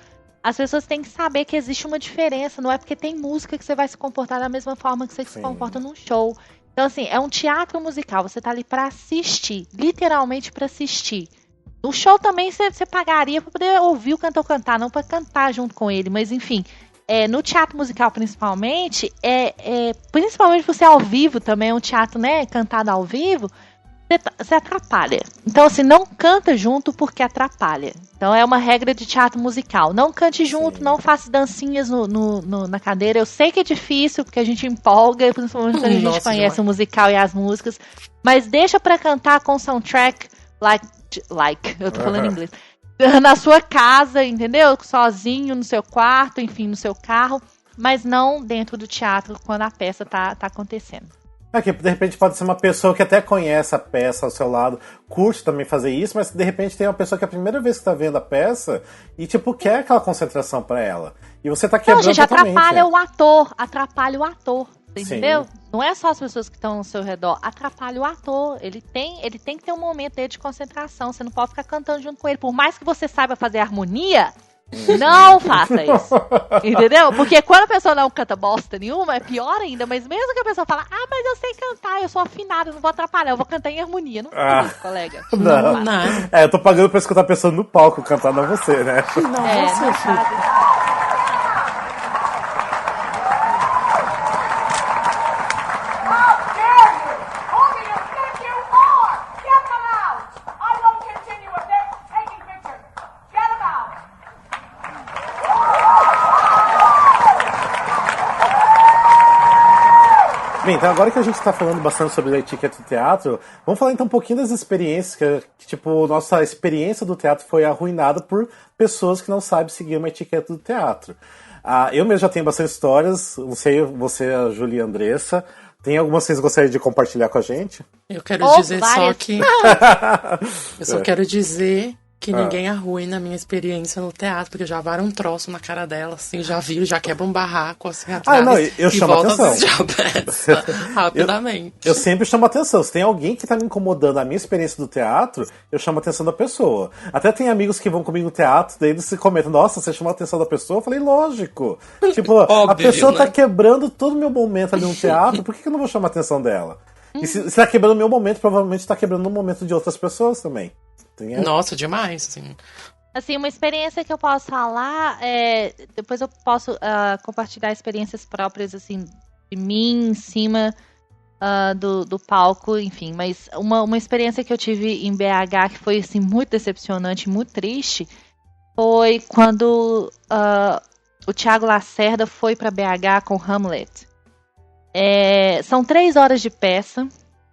as pessoas têm que saber que existe uma diferença, não é porque tem música que você vai se comportar da mesma forma que você se comporta num show. Então, assim, é um teatro musical, você tá ali pra assistir, literalmente pra assistir. No show também você pagaria pra poder ouvir o cantor cantar, não pra cantar junto com ele, mas enfim... no teatro musical, principalmente, principalmente por ser ao vivo também, é um teatro, né, cantado ao vivo, você atrapalha. Então, assim, não canta junto porque atrapalha. Então, é uma regra de teatro musical. Não cante junto, não faça dancinhas na cadeira. Eu sei que é difícil, porque a gente empolga, principalmente quando a gente conhece o musical e as músicas, mas deixa pra cantar com soundtrack, eu tô falando em inglês, na sua casa, entendeu? Sozinho, no seu quarto, enfim, no seu carro, mas não dentro do teatro quando a peça tá acontecendo. Que de repente pode ser uma pessoa que até conhece a peça ao seu lado, curte também fazer isso, mas de repente tem uma pessoa que é a primeira vez que tá vendo a peça e, tipo, quer aquela concentração pra ela. E você tá quebrando totalmente. Atrapalha o ator. Entendeu? Sim. Não é só as pessoas que estão ao seu redor. Atrapalha o ator. Ele tem que ter um momento dele de concentração. Você não pode ficar cantando junto com ele. Por mais que você saiba fazer harmonia, não faça isso. Entendeu? Porque quando a pessoa não canta bosta nenhuma, é pior ainda. Mas mesmo que a pessoa fala, mas eu sei cantar, eu sou afinada, não vou atrapalhar, eu vou cantar em harmonia. Não faz isso, colega. Não. Eu tô pagando pra escutar a pessoa no palco cantar, não você, né? Não faz. Bem, então agora que a gente tá falando bastante sobre a etiqueta do teatro, vamos falar então um pouquinho das experiências, que tipo, nossa experiência do teatro foi arruinada por pessoas que não sabem seguir uma etiqueta do teatro. Eu mesmo já tenho bastante histórias, não sei, você, a Júlia e a Andressa, tem algumas que vocês gostariam de compartilhar com a gente? Eu quero dizer várias. só que... Eu só quero dizer que ninguém arruina a minha experiência no teatro, porque já varam um troço na cara dela, assim, já viram, já quebra um barraco, assim, atrás. Não, eu chamo volta atenção. a assistir a peça rapidamente. Eu sempre chamo atenção. Se tem alguém que tá me incomodando a minha experiência do teatro, eu chamo a atenção da pessoa. Até tem amigos que vão comigo no teatro, daí eles se comentam, nossa, você chamou a atenção da pessoa? Eu falei, lógico. Tipo, Óbvio, a pessoa né? tá quebrando todo o meu momento ali no teatro, por que eu não vou chamar a atenção dela? E se tá quebrando o meu momento, provavelmente tá quebrando o momento de outras pessoas também. Nossa, demais, assim. Assim, uma experiência que eu posso falar, depois eu posso compartilhar experiências próprias, assim, de mim, em cima do palco, enfim. Mas uma experiência que eu tive em BH, que foi, assim, muito decepcionante, muito triste, foi quando o Thiago Lacerda foi pra BH com Hamlet. São 3 horas de peça,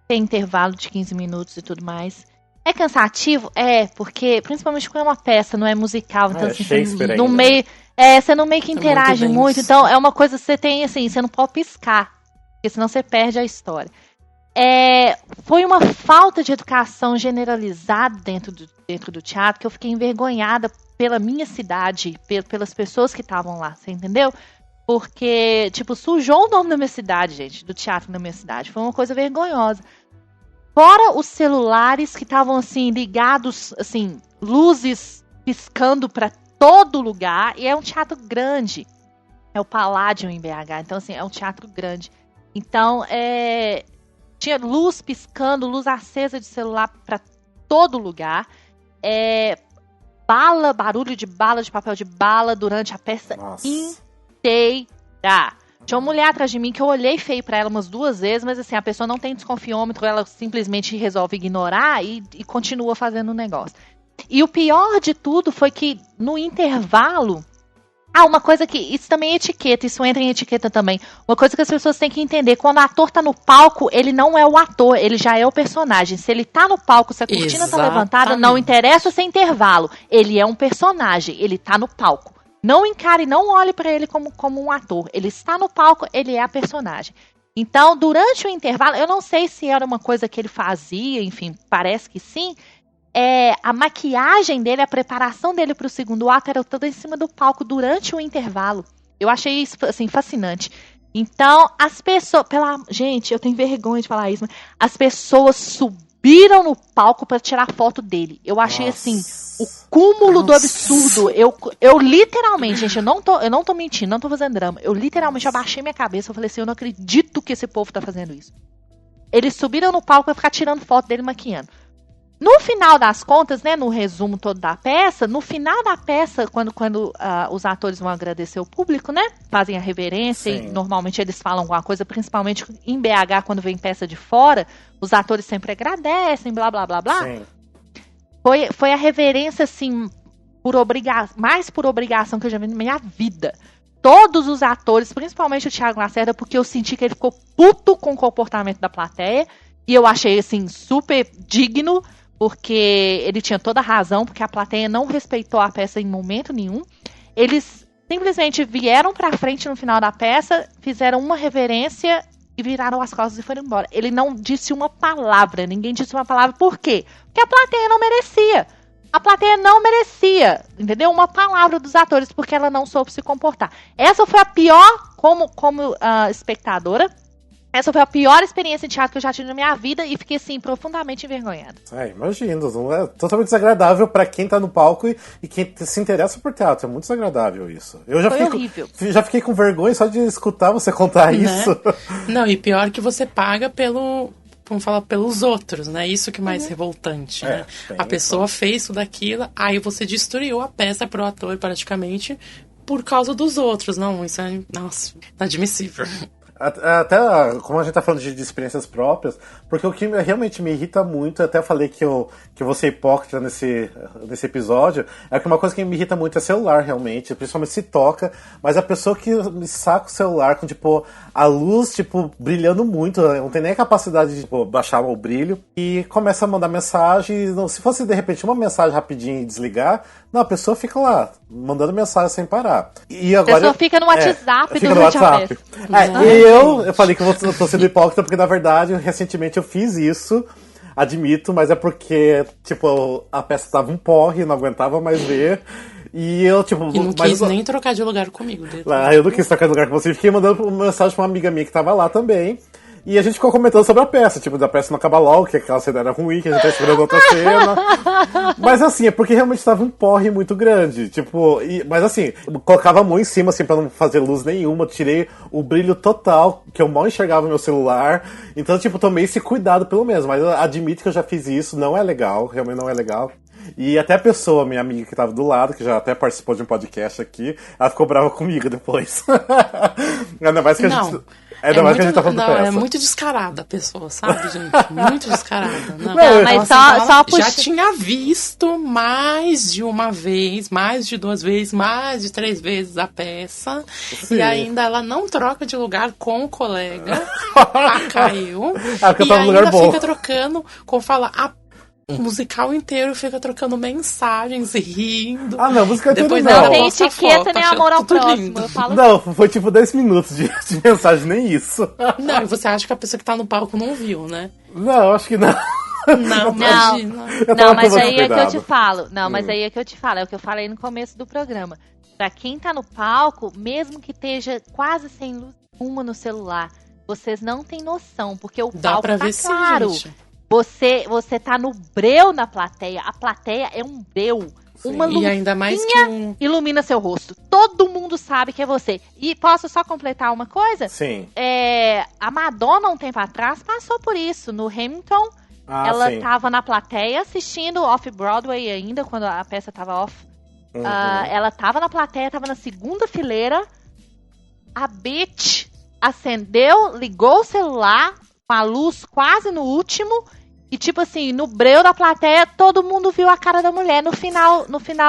tem intervalo de 15 minutos e tudo mais. É cansativo? Porque, principalmente quando é uma peça, não é musical, então assim, Shakespeare no ainda. meio, você no meio que interage muito muito, denso. então é uma coisa que você tem, assim, você não pode piscar, porque senão você perde a história. Foi uma falta de educação generalizada dentro do teatro, que eu fiquei envergonhada pela minha cidade, pelas pessoas que estavam lá, você entendeu? Porque, tipo, sujou o nome da minha cidade, gente, do teatro da minha cidade, foi uma coisa vergonhosa. Fora os celulares que estavam, assim, ligados, assim, luzes piscando para todo lugar. E é um teatro grande. É o Palladium em BH. Então, assim, é um teatro grande. Então, tinha luz piscando, luz acesa de celular para todo lugar. Barulho de bala, de papel de bala durante a peça inteira. Tinha uma mulher atrás de mim que eu olhei feio pra ela umas 2 vezes, mas assim, a pessoa não tem desconfiômetro, ela simplesmente resolve ignorar e continua fazendo o negócio. E o pior de tudo foi que no intervalo... uma coisa que... Isso também é etiqueta, isso entra em etiqueta também. Uma coisa que as pessoas têm que entender, quando o ator tá no palco, ele não é o ator, ele já é o personagem. Se ele tá no palco, se a cortina tá levantada, não interessa se é intervalo. Ele é um personagem, ele tá no palco. Não encare, não olhe pra ele como um ator. Ele está no palco, ele é a personagem. Então, durante o intervalo, eu não sei se era uma coisa que ele fazia, enfim, parece que sim. A maquiagem dele, a preparação dele pro segundo ato era toda em cima do palco durante o intervalo. Eu achei isso, assim, fascinante. Então, as pessoas... Gente, eu tenho vergonha de falar isso, mas as pessoas subiram no palco para tirar foto dele. Eu achei, assim, o cúmulo do absurdo. Eu literalmente, gente, eu não tô mentindo, não tô fazendo drama. Eu literalmente abaixei minha cabeça e falei assim, eu não acredito que esse povo tá fazendo isso. Eles subiram no palco para ficar tirando foto dele maquiando. No final das contas, né, no resumo todo da peça, no final da peça, quando os atores vão agradecer o público, né, fazem a reverência. Sim. E normalmente eles falam alguma coisa, principalmente em BH, quando vem peça de fora, os atores sempre agradecem, blá, blá, blá, blá. Sim. Foi a reverência, assim, mais por obrigação que eu já vi na minha vida. Todos os atores, principalmente o Thiago Lacerda, porque eu senti que ele ficou puto com o comportamento da plateia, e eu achei, assim, super digno, porque ele tinha toda a razão, porque a plateia não respeitou a peça em momento nenhum. Eles simplesmente vieram pra frente no final da peça, fizeram uma reverência e viraram as costas e foram embora. Ele não disse uma palavra, ninguém disse uma palavra. Por quê? Porque a plateia não merecia. A plateia não merecia, entendeu? Uma palavra dos atores, porque ela não soube se comportar. Essa foi a pior, como espectadora, essa foi a pior experiência de teatro que eu já tive na minha vida e fiquei, assim, profundamente envergonhada. Imagino. Não é totalmente desagradável pra quem tá no palco e quem se interessa por teatro. É muito desagradável isso. Eu já já fiquei com vergonha só de escutar você contar isso. Não, e pior que você paga vamos falar, pelos outros, né? Isso que é mais revoltante, né? A pessoa fez tudo aquilo, aí você destruiu a peça pro ator, praticamente, por causa dos outros. Não, isso é, nossa, inadmissível. Até como a gente tá falando de experiências próprias, porque o que realmente me irrita muito, eu até falei que eu vou ser hipócrita nesse episódio, é que uma coisa que me irrita muito é celular, realmente, principalmente se toca, mas a pessoa que me saca o celular com, tipo, a luz, tipo, brilhando muito, não tem nem a capacidade de, tipo, baixar o brilho, e começa a mandar mensagem, se fosse, de repente, uma mensagem rapidinho e desligar, não, a pessoa fica lá, mandando mensagem sem parar. E agora, a pessoa fica no WhatsApp fica no WhatsApp. Eu falei que eu tô sendo hipócrita porque, na verdade, recentemente eu fiz isso, admito, mas é porque, tipo, a peça tava um porre, não aguentava mais ver. E eu, tipo... E não quis nem trocar de lugar comigo. Eu não quis trocar de lugar com você. Fiquei mandando mensagem pra uma amiga minha que tava lá também. E a gente ficou comentando sobre a peça, tipo, da peça não acaba logo, que aquela cena era ruim, que a gente tá esperando outra cena. Mas assim, é porque realmente tava um porre muito grande, tipo, mas assim, colocava a mão em cima, assim, pra não fazer luz nenhuma, tirei o brilho total, que eu mal enxergava meu celular, então, tipo, tomei esse cuidado pelo menos, mas eu admito que eu já fiz isso, não é legal, realmente não é legal. E até a pessoa, minha amiga que tava do lado, que já até participou de um podcast aqui, ela ficou brava comigo depois. Ainda mais que a gente... Ainda mais que a gente tá falando não, peça. É muito descarada a pessoa, sabe, gente? Muito descarada. Não, mas só já tinha visto mais de uma vez, mais de 2 vezes, mais de 3 vezes a peça. Sim. E ainda ela não troca de lugar com o colega. Caiu. Porque eu tava e no lugar ainda bom. Fica trocando, como fala, o musical inteiro fica trocando mensagens e rindo. Ah, não, a música inteira não tem etiqueta nem amor ao próximo. Eu falo não, foi tipo 10 minutos de mensagem, nem isso. Não, e você acha que a pessoa que tá no palco não viu, né? Não, acho que não. Não, imagina. Não, mas aí é que eu te falo. Não, mas aí é que eu te falo. É o que eu falei no começo do programa. Pra quem tá no palco, mesmo que esteja quase sem luz nenhuma no celular, vocês não têm noção, porque o dá palco pra tá ver claro. Sim, gente. Você tá no breu na plateia. A plateia é um breu. Sim, uma luzinha e ainda mais que ilumina seu rosto. Todo mundo sabe que é você. E posso só completar uma coisa? Sim. A Madonna, um tempo atrás, passou por isso. No Hamilton, ela tava na plateia assistindo Off-Broadway ainda, quando a peça tava off. Uhum. Ela tava na plateia, tava na segunda fileira. A bitch acendeu, ligou o celular com a luz quase no último. E tipo assim, no breu da plateia, todo mundo viu a cara da mulher. No final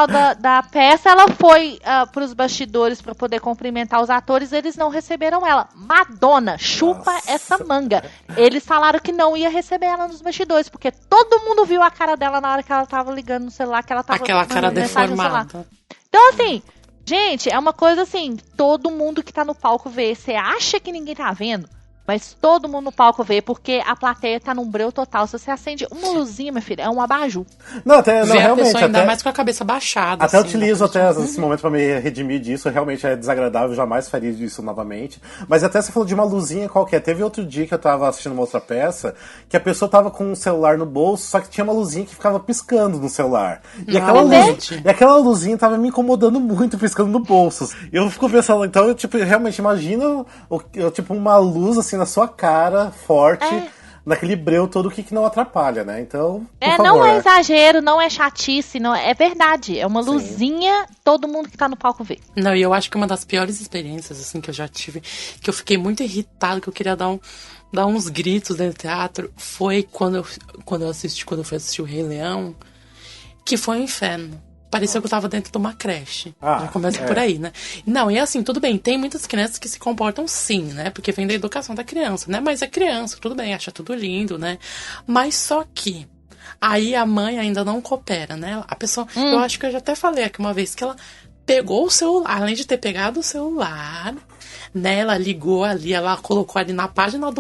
da peça, ela foi pros bastidores pra poder cumprimentar os atores. Eles não receberam ela. Madonna, chupa essa manga. Eles falaram que não ia receber ela nos bastidores, porque todo mundo viu a cara dela na hora que ela tava ligando no celular, que ela tava aquela cara deformada. Então assim, gente, é uma coisa assim, todo mundo que tá no palco vê. Você acha que ninguém tá vendo? Mas todo mundo no palco vê, porque a plateia tá num breu total. Se você acende uma luzinha, minha filha, é um abajur. Não, realmente. A pessoa ainda mais com a cabeça baixada. Até assim, utilizo esse momento pra me redimir disso. Realmente é desagradável, jamais faria isso novamente. Mas até você falou de uma luzinha qualquer. Teve outro dia que eu tava assistindo uma outra peça, que a pessoa tava com um celular no bolso, só que tinha uma luzinha que ficava piscando no celular. E aquela luzinha tava me incomodando muito, piscando no bolso. Eu fico pensando, então, eu realmente imagino uma luz assim na sua cara, forte, naquele breu todo, o que não atrapalha, né? Então, por favor, não é exagero, não é chatice, não é verdade. É uma luzinha, todo mundo que tá no palco vê. Não, e eu acho que uma das piores experiências, assim, que eu já tive, que eu fiquei muito irritado, que eu queria dar uns gritos dentro do teatro, foi quando eu fui assistir o Rei Leão, que foi um inferno. Pareceu que eu tava dentro de uma creche. Já começa por aí, né? Não, e assim, tudo bem, tem muitas crianças que se comportam sim, né? Porque vem da educação da criança, né? Mas é criança, tudo bem, acha tudo lindo, né? Mas só que aí a mãe ainda não coopera, né? A pessoa, eu acho que eu já até falei aqui uma vez, que ela pegou o celular, além de ter pegado o celular, né, ela ligou ali, ela colocou ali na página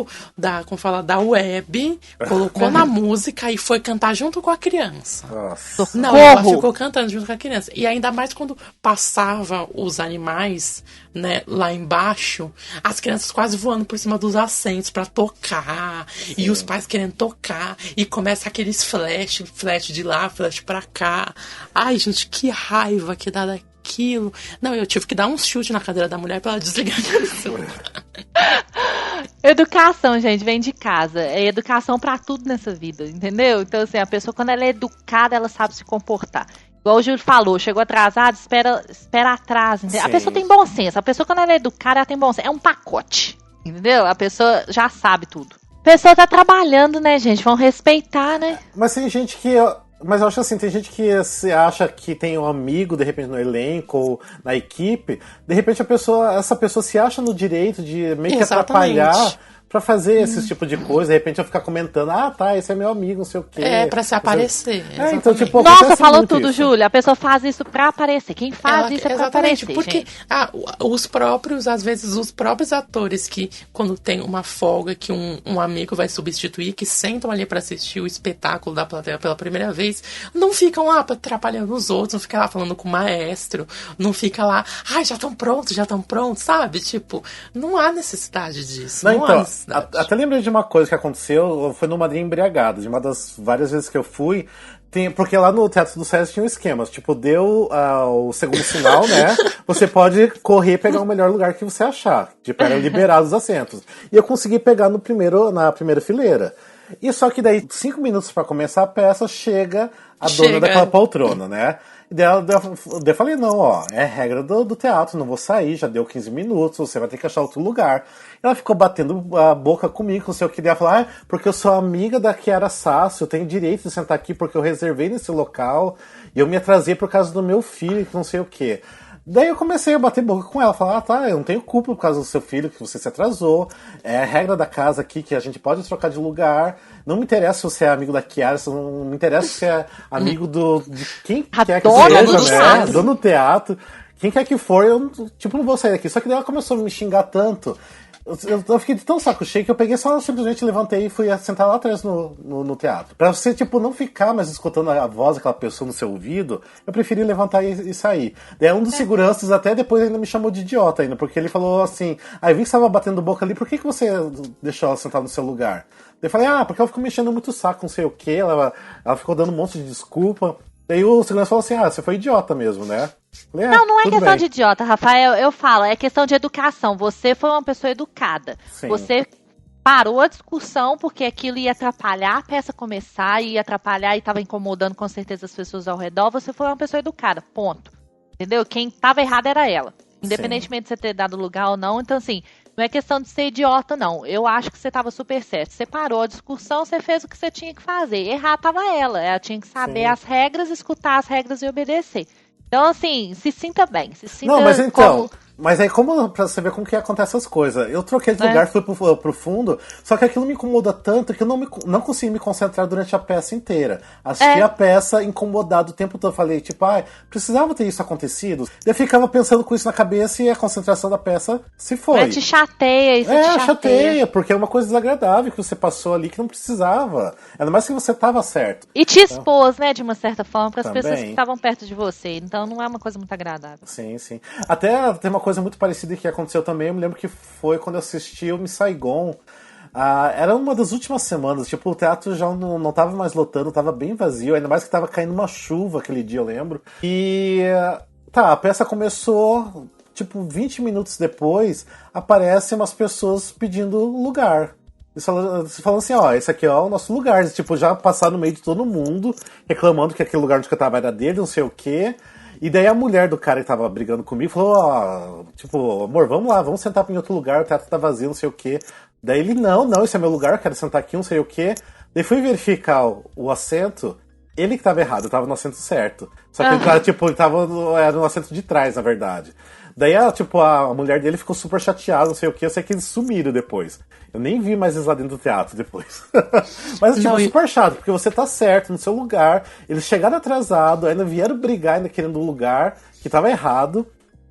da web, colocou na música e foi cantar junto com a criança. Nossa. Não, ela ficou cantando junto com a criança. E ainda mais quando passava os animais, né, lá embaixo, as crianças quase voando por cima dos assentos pra tocar, e os pais querendo tocar, e começa aqueles flash de lá, flash pra cá. Ai, gente, que raiva que dá daquilo. Não, eu tive que dar um chute na cadeira da mulher pra ela desligar aquele celular. Educação, gente, vem de casa. É educação pra tudo nessa vida, entendeu? Então, assim, a pessoa, quando ela é educada, ela sabe se comportar. Igual o Júlio falou, chegou atrasado, espera atrás. A pessoa tem bom senso. A pessoa, quando ela é educada, ela tem bom senso. É um pacote. Entendeu? A pessoa já sabe tudo. A pessoa tá trabalhando, né, gente? Vão respeitar, né? Mas tem gente que... Mas eu acho assim, tem gente que se acha que tem um amigo, de repente, no elenco ou na equipe. De repente, essa pessoa se acha no direito de meio que atrapalhar pra fazer esse tipo de coisa. De repente, eu ficar comentando, tá, esse é meu amigo, não sei o quê. Pra se aparecer. Então, tipo, nossa, falou tudo, Júlia. A pessoa faz isso pra aparecer. Quem faz isso é pra exatamente, aparecer, porque às vezes, os próprios atores que, quando tem uma folga que um amigo vai substituir, que sentam ali pra assistir o espetáculo da plateia pela primeira vez, não ficam lá atrapalhando os outros, não ficam lá falando com o maestro, não fica lá, já estão prontos, sabe? Tipo, não há necessidade disso. Não há necessidade. Até lembrei de uma coisa que aconteceu, foi no Madrinha Embriagado, de uma das várias vezes que eu fui, porque lá no Teatro do SESI tinha um esquema, tipo, deu o segundo sinal, né, você pode correr e pegar o melhor lugar que você achar, tipo, eram liberados os assentos. E eu consegui pegar na primeira fileira. E só que daí, 5 minutos pra começar a peça, chega a dona daquela poltrona, né? E daí eu falei, não, é regra do teatro, não vou sair, já deu 15 minutos, você vai ter que achar outro lugar. Ela ficou batendo a boca comigo, não sei o que, daí ela falou, porque eu sou amiga da Chiara Sasso, eu tenho direito de sentar aqui porque eu reservei nesse local, e eu me atrasei por causa do meu filho, que não sei o que. Daí eu comecei a bater boca com ela, falar, eu não tenho culpa por causa do seu filho, que você se atrasou, é a regra da casa aqui que a gente pode trocar de lugar, não me interessa se você é amigo da Chiara, não me interessa se você é amigo de quem quer que seja, né, dono do teatro, quem quer que for, eu não vou sair daqui. Só que daí ela começou a me xingar tanto, eu fiquei de tão saco cheio que eu peguei só simplesmente levantei e fui sentar lá atrás no teatro. Pra você, não ficar mais escutando a voz daquela pessoa no seu ouvido, eu preferi levantar e sair. Daí um dos seguranças até depois ainda me chamou de idiota ainda, porque ele falou assim, eu vi que você tava batendo boca ali, por que você deixou ela sentar no seu lugar? Daí eu falei, porque ela ficou me enchendo muito o saco, não sei o que, ela ficou dando um monte de desculpa. Daí o segurança falou assim, você foi idiota mesmo, né? Falei, não é questão bem. de idiota, Rafael, eu falo, é questão de educação. Você foi uma pessoa educada. Sim. Você parou a discussão porque aquilo ia atrapalhar a peça começar, ia atrapalhar e estava incomodando com certeza as pessoas ao redor. Você foi uma pessoa educada, ponto. Entendeu? Quem estava errado era ela. Independentemente de você ter dado lugar ou não. Então, assim, não é questão de ser idiota, não. Eu acho que você estava super certo. Você parou a discussão, você fez o que você tinha que fazer. Errar estava ela. Ela tinha que saber as regras, escutar as regras e obedecer. Então, assim, se sinta bem. Se sinta não, mas então... como... Mas aí, pra você ver como que acontece as coisas. Eu troquei de lugar, fui pro fundo, só que aquilo me incomoda tanto que eu não consegui me concentrar durante a peça inteira. Assisti a peça incomodado o tempo todo. Falei, precisava ter isso acontecido. Eu ficava pensando com isso na cabeça e a concentração da peça se foi. Mas te chateia, isso te chateia, porque é uma coisa desagradável que você passou ali que não precisava. Ainda mais que você tava certo. E te expôs, né, de uma certa forma, para as Também. pessoas que estavam perto de você. Então não é uma coisa muito agradável. Sim, sim. Até tem uma coisa muito parecida que aconteceu também, eu me lembro que foi quando eu assisti o Miss Saigon. Era uma das últimas semanas, o teatro já não tava mais lotando, tava bem vazio, ainda mais que tava caindo uma chuva aquele dia, eu lembro. E a peça começou, 20 minutos depois, aparecem umas pessoas pedindo lugar. Eles falam assim, esse aqui é o nosso lugar. Já passaram no meio de todo mundo, reclamando que aquele lugar onde eu tava era dele, não sei o quê. E daí a mulher do cara que tava brigando comigo falou, amor, vamos lá, vamos sentar em outro lugar, o teatro tá vazio, não sei o quê. Daí ele, não, esse é meu lugar, eu quero sentar aqui, não sei o quê. Daí fui verificar o assento, ele que tava errado, eu tava no assento certo. Só que era no assento de trás, na verdade. Daí, a mulher dele ficou super chateada, não sei o que, eu sei que eles sumiram depois. Eu nem vi mais eles lá dentro do teatro depois. Mas, super chato, porque você tá certo no seu lugar, eles chegaram atrasados, ainda vieram brigar, ainda querendo um lugar que tava errado,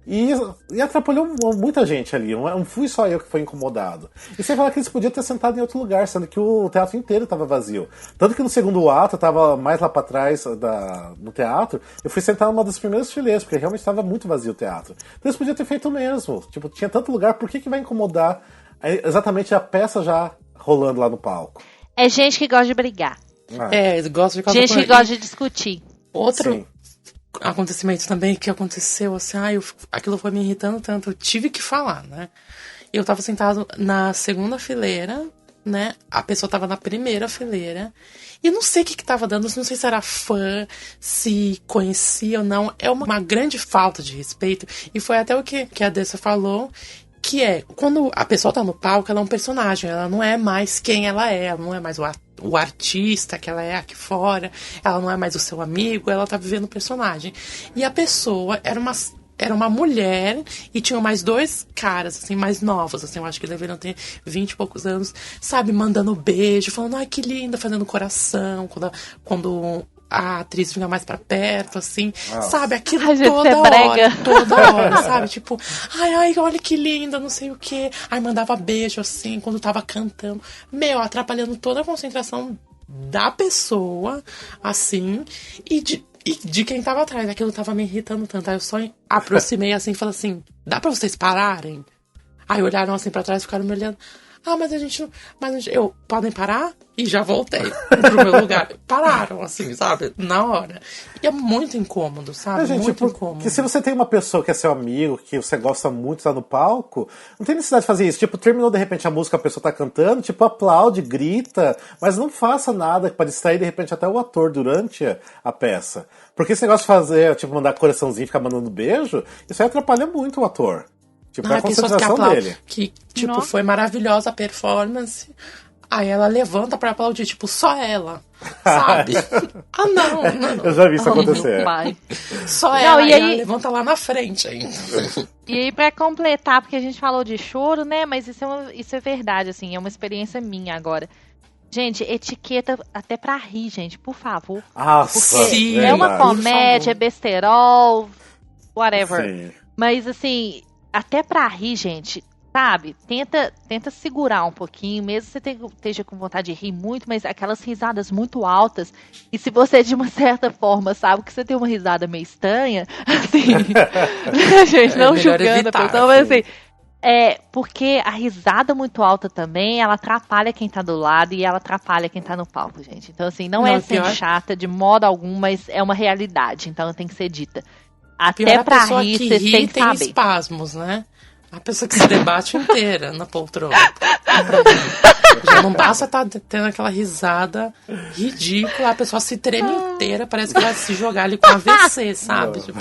e atrapalhou muita gente ali, não fui só eu que fui incomodado. E sem falar que eles podiam ter sentado em outro lugar, sendo que o teatro inteiro tava vazio. Tanto que no segundo ato, eu tava mais lá pra trás no teatro, eu fui sentar numa das primeiras fileiras, porque realmente tava muito vazio o teatro. Então eles podiam ter feito o mesmo, tinha tanto lugar, por que vai incomodar exatamente a peça já rolando lá no palco? É gente que gosta de brigar. Gosta de gente que gosta de discutir. Outro acontecimento também que aconteceu, assim, aquilo foi me irritando tanto, eu tive que falar, né? Eu tava sentado na segunda fileira, né? A pessoa tava na primeira fileira, e eu não sei o que tava dando, não sei se era fã, se conhecia ou não, é uma grande falta de respeito, e foi até o que a Dessa falou, Que é, quando a pessoa tá no palco, ela é um personagem, ela não é mais quem ela é, ela não é mais o artista que ela é aqui fora, ela não é mais o seu amigo, ela tá vivendo o personagem. E a pessoa era uma mulher e tinham mais 2 caras, assim, mais novos, assim, eu acho que deveriam ter 20 e poucos anos, sabe, mandando beijo, falando, ai, que linda, fazendo coração, quando a atriz vinha mais pra perto, assim, sabe, aquilo toda hora, sabe, tipo, ai, olha que linda, não sei o quê, aí mandava beijo, assim, quando tava cantando, atrapalhando toda a concentração da pessoa, assim, e de quem tava atrás. Aquilo tava me irritando tanto. Aí eu só aproximei assim e falei assim, dá pra vocês pararem? Aí olharam assim pra trás e ficaram me olhando. Mas a gente não... podem parar? E já voltei pro meu lugar. Pararam, assim, sabe? Na hora. E é muito incômodo, sabe? Gente, muito incômodo. Porque se você tem uma pessoa que é seu amigo, que você gosta muito, tá no palco, não tem necessidade de fazer isso. Tipo, terminou de repente a música, a pessoa tá cantando, tipo, aplaude, grita, mas não faça nada pra distrair de repente até o ator durante a peça. Porque esse negócio de fazer, tipo, mandar coraçãozinho e ficar mandando beijo, isso aí atrapalha muito o ator. Tipo, a concentração dele. Que, tipo, foi maravilhosa a performance. Aí ela levanta pra aplaudir, tipo, só ela, sabe? Não. Eu já vi isso acontecer. Só ela, e ela levanta lá na frente ainda. E aí, pra completar, porque a gente falou de choro, né? Mas isso é verdade, assim, é uma experiência minha agora. Gente, etiqueta até pra rir, gente, por favor. Porque sim, é uma comédia, é besterol, whatever. Sim. Mas, assim, até pra rir, gente, sabe? Tenta segurar um pouquinho, mesmo que você esteja com vontade de rir muito, mas aquelas risadas muito altas. E se você, de uma certa forma, sabe que você tem uma risada meio estranha, assim, a gente não julgando a pessoa, mas assim, porque a risada muito alta também, ela atrapalha quem tá do lado e ela atrapalha quem tá no palco, gente. Então, assim, não é ser chata de modo algum, mas é uma realidade, então tem que ser dita. Até pra rir, você tem que saber. Espasmos, né? A pessoa que se debate inteira na poltrona. Já não basta estar tendo aquela risada ridícula, a pessoa se treme inteira, parece que vai se jogar ali com AVC, sabe? Tipo,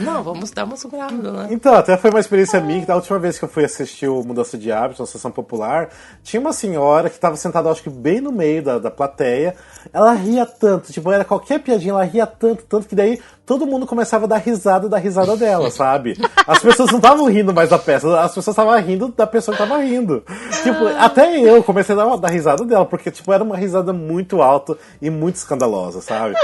não, vamos dar uma segurada, né? Então, até foi uma experiência minha, que da última vez que eu fui assistir o Mudança de Hábitos, na sessão popular, tinha uma senhora que estava sentada, acho que bem no meio da plateia, ela ria tanto, tipo, era qualquer piadinha, ela ria tanto que daí todo mundo começava a dar risada dela, sabe? As pessoas não estavam rindo mais da peça, as pessoas estavam rindo da pessoa que estava rindo. Tipo, até eu comecei a dar risada dela, porque, tipo, era uma risada muito alta e muito escandalosa, sabe?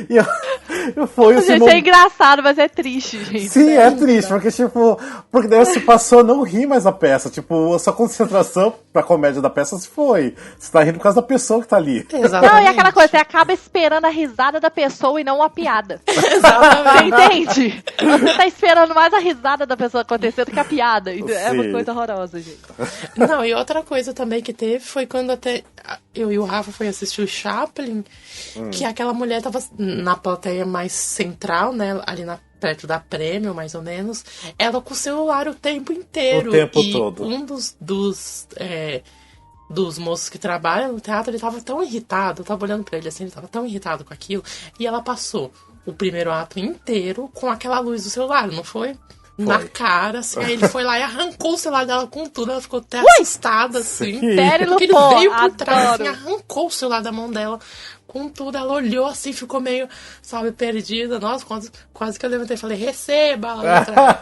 E foi assim, gente, é engraçado, mas é triste, gente. Sim, é triste, porque, tipo, porque daí você passou a não rir mais da peça. Tipo, a sua concentração pra comédia da peça se foi. Você tá rindo por causa da pessoa que tá ali. Exatamente. Não, e aquela coisa, você acaba esperando a risada da pessoa e não a piada. Exatamente. Você entende? Você tá esperando mais a risada da pessoa acontecer do que a piada. É uma coisa horrorosa, gente. Não, e outra coisa também que teve foi quando até eu e o Rafa foi assistir o Chaplin, que aquela mulher tava na plateia mais central, né, ali perto da Prêmio, mais ou menos, ela com o celular o tempo inteiro. O tempo e todo. Um dos moços que trabalham no teatro, ele tava tão irritado, eu tava olhando pra ele assim, ele tava tão irritado com aquilo, e ela passou o primeiro ato inteiro com aquela luz do celular, não foi? Na cara, assim, aí ele foi lá e arrancou o celular dela com tudo, ela ficou até assustada, assim. Sério, porque ele Lupô, veio por trás, adoro. assim, arrancou o celular da mão dela com tudo, ela olhou assim, ficou meio, sabe, perdida. Nossa, quase que eu levantei e falei, receba! Lá atrás.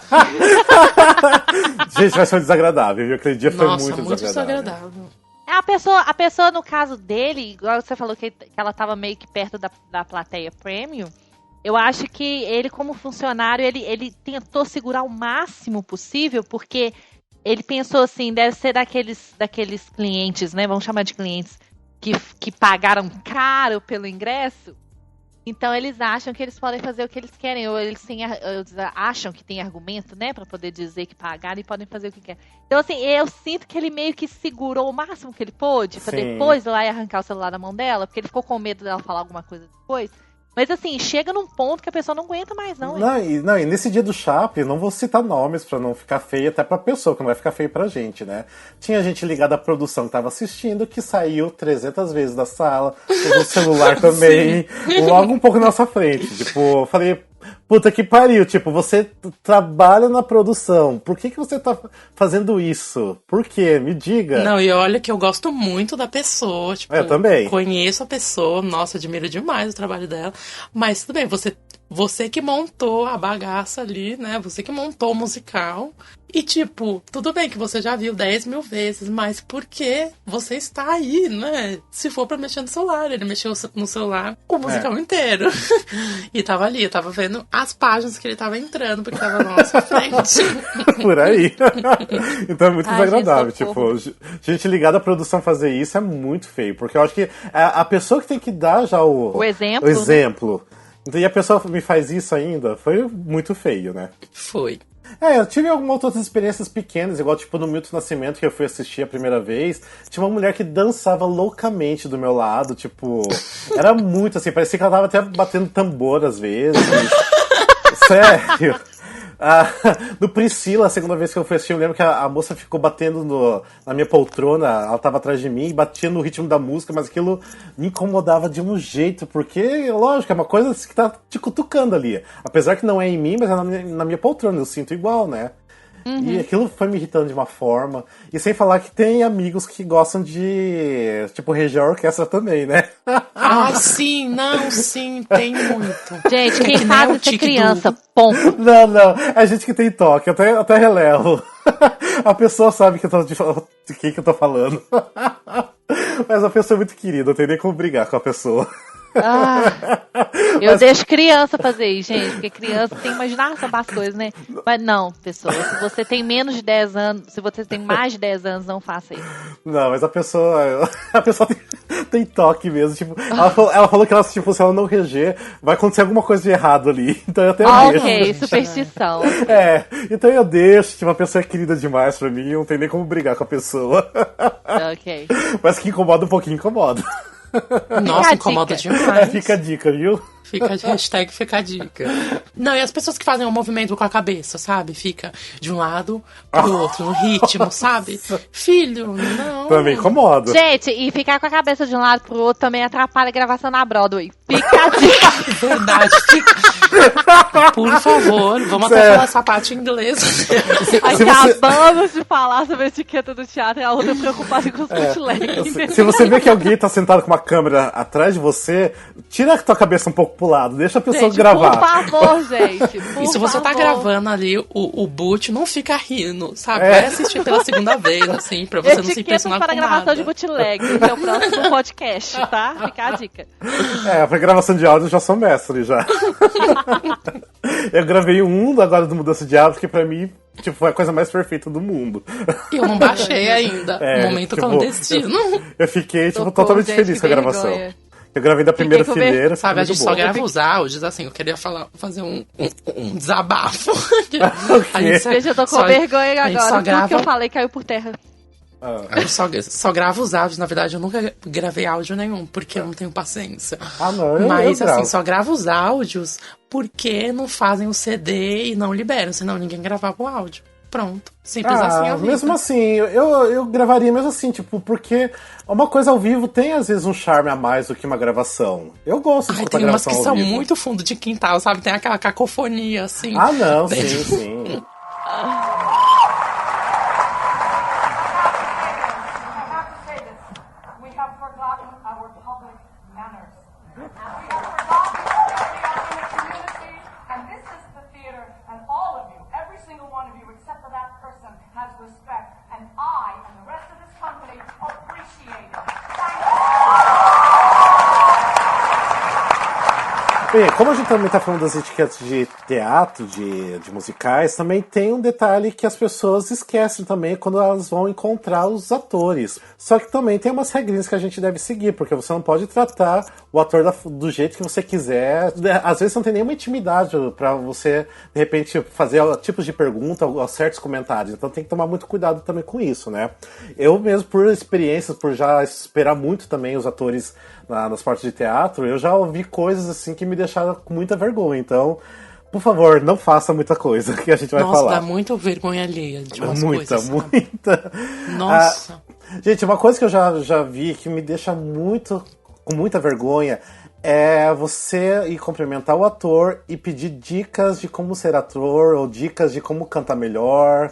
Gente, mas foi desagradável, viu? Aquele dia foi Nossa, muito desagradável. A pessoa, no caso dele, igual você falou que ela tava meio que perto da plateia premium, eu acho que ele, como funcionário, ele tentou segurar o máximo possível, porque ele pensou assim, deve ser daqueles clientes, né? Vamos chamar de clientes que pagaram caro pelo ingresso. Então eles acham que eles podem fazer o que eles querem, ou eles acham que tem argumento, né, pra poder dizer que pagaram e podem fazer o que querem. Então, assim, eu sinto que ele meio que segurou o máximo que ele pôde, pra depois ir lá e arrancar o celular da mão dela, porque ele ficou com medo dela falar alguma coisa depois. Mas assim, chega num ponto que a pessoa não aguenta mais, não. E nesse dia do Chaplin, não vou citar nomes pra não ficar feio até pra pessoa, que não vai ficar feio pra gente, né? Tinha gente ligada à produção que tava assistindo, que saiu 300 vezes da sala, usou o celular também, logo um pouco na nossa frente. Tipo, eu falei, Puta que pariu, tipo, você trabalha na produção. Por que você tá fazendo isso? Por quê? Me diga. Não, e olha que eu gosto muito da pessoa, tipo, Eu também. conheço a pessoa, nossa, admiro demais o trabalho dela, mas tudo bem, você que montou a bagaça ali, né? Você que montou o musical. E, tipo, tudo bem que você já viu 10 mil vezes, mas por que você está aí, né? Se for pra mexer no celular, ele mexeu no celular o musical inteiro. E tava ali, eu tava vendo as páginas que ele tava entrando, porque tava na nossa frente. Por aí. Então é muito Ai, desagradável. gente, socorro. Tipo, gente ligada à produção fazer isso é muito feio. Porque eu acho que a pessoa que tem que dar já O exemplo, o exemplo. Então, e a pessoa me faz isso ainda, foi muito feio, né? Foi. Eu tive algumas outras experiências pequenas, igual tipo no Milton Nascimento, que eu fui assistir a primeira vez. Tinha uma mulher que dançava loucamente do meu lado, tipo. Era muito assim, parecia que ela tava até batendo tambor às vezes. Sério. No Priscila, a segunda vez que eu fui assistir, eu lembro que a moça ficou batendo na minha poltrona, ela tava atrás de mim, batia no ritmo da música, mas aquilo me incomodava de um jeito, porque, lógico, é uma coisa que tá te cutucando ali. Apesar que não é em mim, mas é na minha poltrona, eu sinto igual, né? E aquilo foi me irritando de uma forma. E sem falar que tem amigos que gostam de, tipo, reger a orquestra também, né? Ah, sim, não, sim, tem muito. gente, quem que nem faz o isso é tique criança, ponto. Não, é gente que tem toque, até relevo. A pessoa sabe de quem que eu tô falando. Mas a pessoa é muito querida, não tem nem como brigar com a pessoa. Eu deixo criança fazer isso, gente, porque criança tem imaginação para as coisas, né? Mas não, pessoa, se você tem menos de 10 anos, se você tem mais de 10 anos, não faça isso. Não, mas a pessoa tem toque mesmo. Tipo, ela falou que ela, tipo, se ela não reger, vai acontecer alguma coisa de errado ali. Então eu até deixo. Ok, superstição. Então eu deixo. Tipo, a pessoa é querida demais pra mim, não tem nem como brigar com a pessoa. Ok. Mas que incomoda um pouquinho, incomoda. Nossa, a incomoda dica. demais. Fica a dica, viu? Fica a hashtag, fica a dica. Não, e as pessoas que fazem um movimento com a cabeça, sabe? Fica de um lado pro outro, no ritmo, sabe? Filho, não. Também incomoda. Gente, e ficar com a cabeça de um lado pro outro também atrapalha a gravação na Broadway. Fica a dica. Verdade, fica. Por favor, vamos até falar essa parte em inglês. Acabamos de falar sobre a etiqueta do teatro e a outra preocupada com os bootlegs. Se você vê que alguém tá sentado com uma câmera atrás de você, tira a tua cabeça um pouco pro lado, deixa a pessoa Gente, gravar. por favor, gente. E se você tá favor. gravando ali o boot, não fica rindo, sabe? Vai assistir pela segunda vez, assim, pra você não se Etiquetas impressionar para com gravação nada. de bootleg, que é o próximo podcast, tá? Fica a dica. Pra gravação de áudio eu já sou mestre, já. Eu gravei um agora do Mudança de Hábitos, que pra mim, tipo, foi a coisa mais perfeita do mundo. Eu não baixei ainda. Momento tipo, clandestino. Eu fiquei, tipo, Socorro, totalmente gente, feliz que com a gravação. vergonha. Eu gravei da primeira com fileira, Sabe, a muito gente só bom. grava os áudios, assim, eu queria fazer um desabafo. A quê? Gente, eu tô com só- vergonha a gente só agora. Tudo que grava- eu falei caiu por terra. A gente só grava os áudios, na verdade eu nunca gravei áudio nenhum, porque eu não tenho paciência. Não, eu Mas gravo. assim, só gravo os áudios porque não fazem o CD e não liberam, senão ninguém gravava o áudio. Pronto. Simples assim a vida. Mesmo assim, eu gravaria mesmo assim, tipo, porque uma coisa ao vivo tem às vezes um charme a mais do que uma gravação. Eu gosto de Ai, escutar tem umas gravação que ao são vivo. muito fundo de quintal, sabe? Tem aquela cacofonia, assim. Não, sim. We have forgotten our public manners. We have forgotten that we are in a community, and this is the theater, and all of you, every single one of you, except for that person, has respect, and I and the rest of this company appreciate it. Thank you. Bem, como a gente também tá falando das etiquetas de teatro, de musicais, também tem um detalhe que as pessoas esquecem também quando elas vão encontrar os atores. Só que também tem umas regrinhas que a gente deve seguir, porque você não pode tratar o ator do jeito que você quiser. Às vezes não tem nenhuma intimidade pra você, de repente, fazer tipos de pergunta ou certos comentários. Então tem que tomar muito cuidado também com isso, né? Eu mesmo, por experiências, por já esperar muito também os atores nas partes de teatro, eu já ouvi coisas assim que me deixaram com muita vergonha. Então, por favor, não faça muita coisa que a gente vai Nossa, falar. dá muita vergonha alheia de umas Muita, coisas. sabe? muita. Nossa. Gente, uma coisa que eu já vi que me deixa com muita vergonha é você ir cumprimentar o ator e pedir dicas de como ser ator ou dicas de como cantar melhor.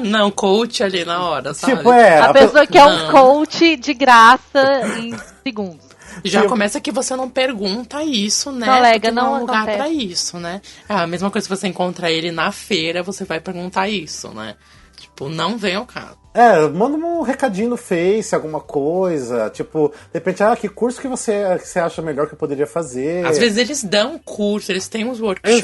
Não, coach ali na hora, sabe? Tipo, A pessoa que é um Não. coach de graça em segundos. Já começa que você não pergunta isso, né? Colega, Porque não é não um lugar acontece. pra isso, né? É a mesma coisa se você encontra ele na feira, você vai perguntar isso, né? Tipo, não vem ao caso. Manda um recadinho no Face, alguma coisa. Tipo, de repente, que curso que você acha melhor que eu poderia fazer? Às vezes eles dão curso, eles têm uns workshops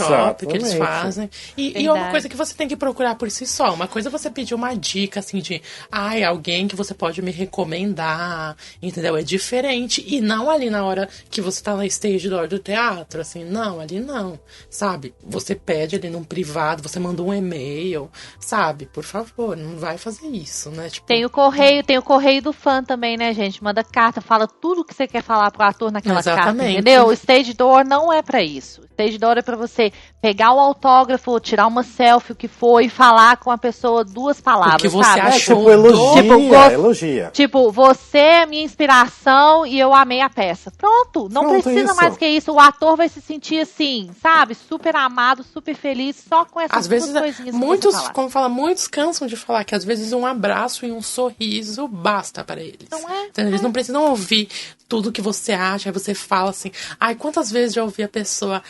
que eles Exatamente. fazem. E é uma Verdade. coisa que você tem que procurar por si só. Uma coisa é você pedir uma dica, assim, de alguém que você pode me recomendar, entendeu? É diferente. E não ali na hora que você tá na stage door do teatro, assim, não, ali não, sabe? Você pede ali num privado, você manda um e-mail, sabe? Por favor, não vai fazer isso, né? Tipo, Tem o correio do fã também, né, gente? Manda carta, fala tudo que você quer falar pro ator naquela carta, Exatamente. entendeu? O stage door não é pra isso. O stage door é pra você pegar o autógrafo, tirar uma selfie, o que for, e falar com a pessoa 2 palavras, O que você sabe? achou Tipo, elogia, Tipo, elogia. Tipo, você é minha inspiração e eu amei a peça. Pronto, não Pronto, precisa isso. mais que isso. O ator vai se sentir assim, sabe? Super amado, super feliz, só com essas às vezes, duas coisinhas que muitos, você falar. como fala, muitos cansam de falar que às vezes um abraço e um sorriso basta para eles. Não é? Entendeu? Eles não precisam ouvir tudo que você acha, aí você fala assim, quantas vezes já ouvi a pessoa,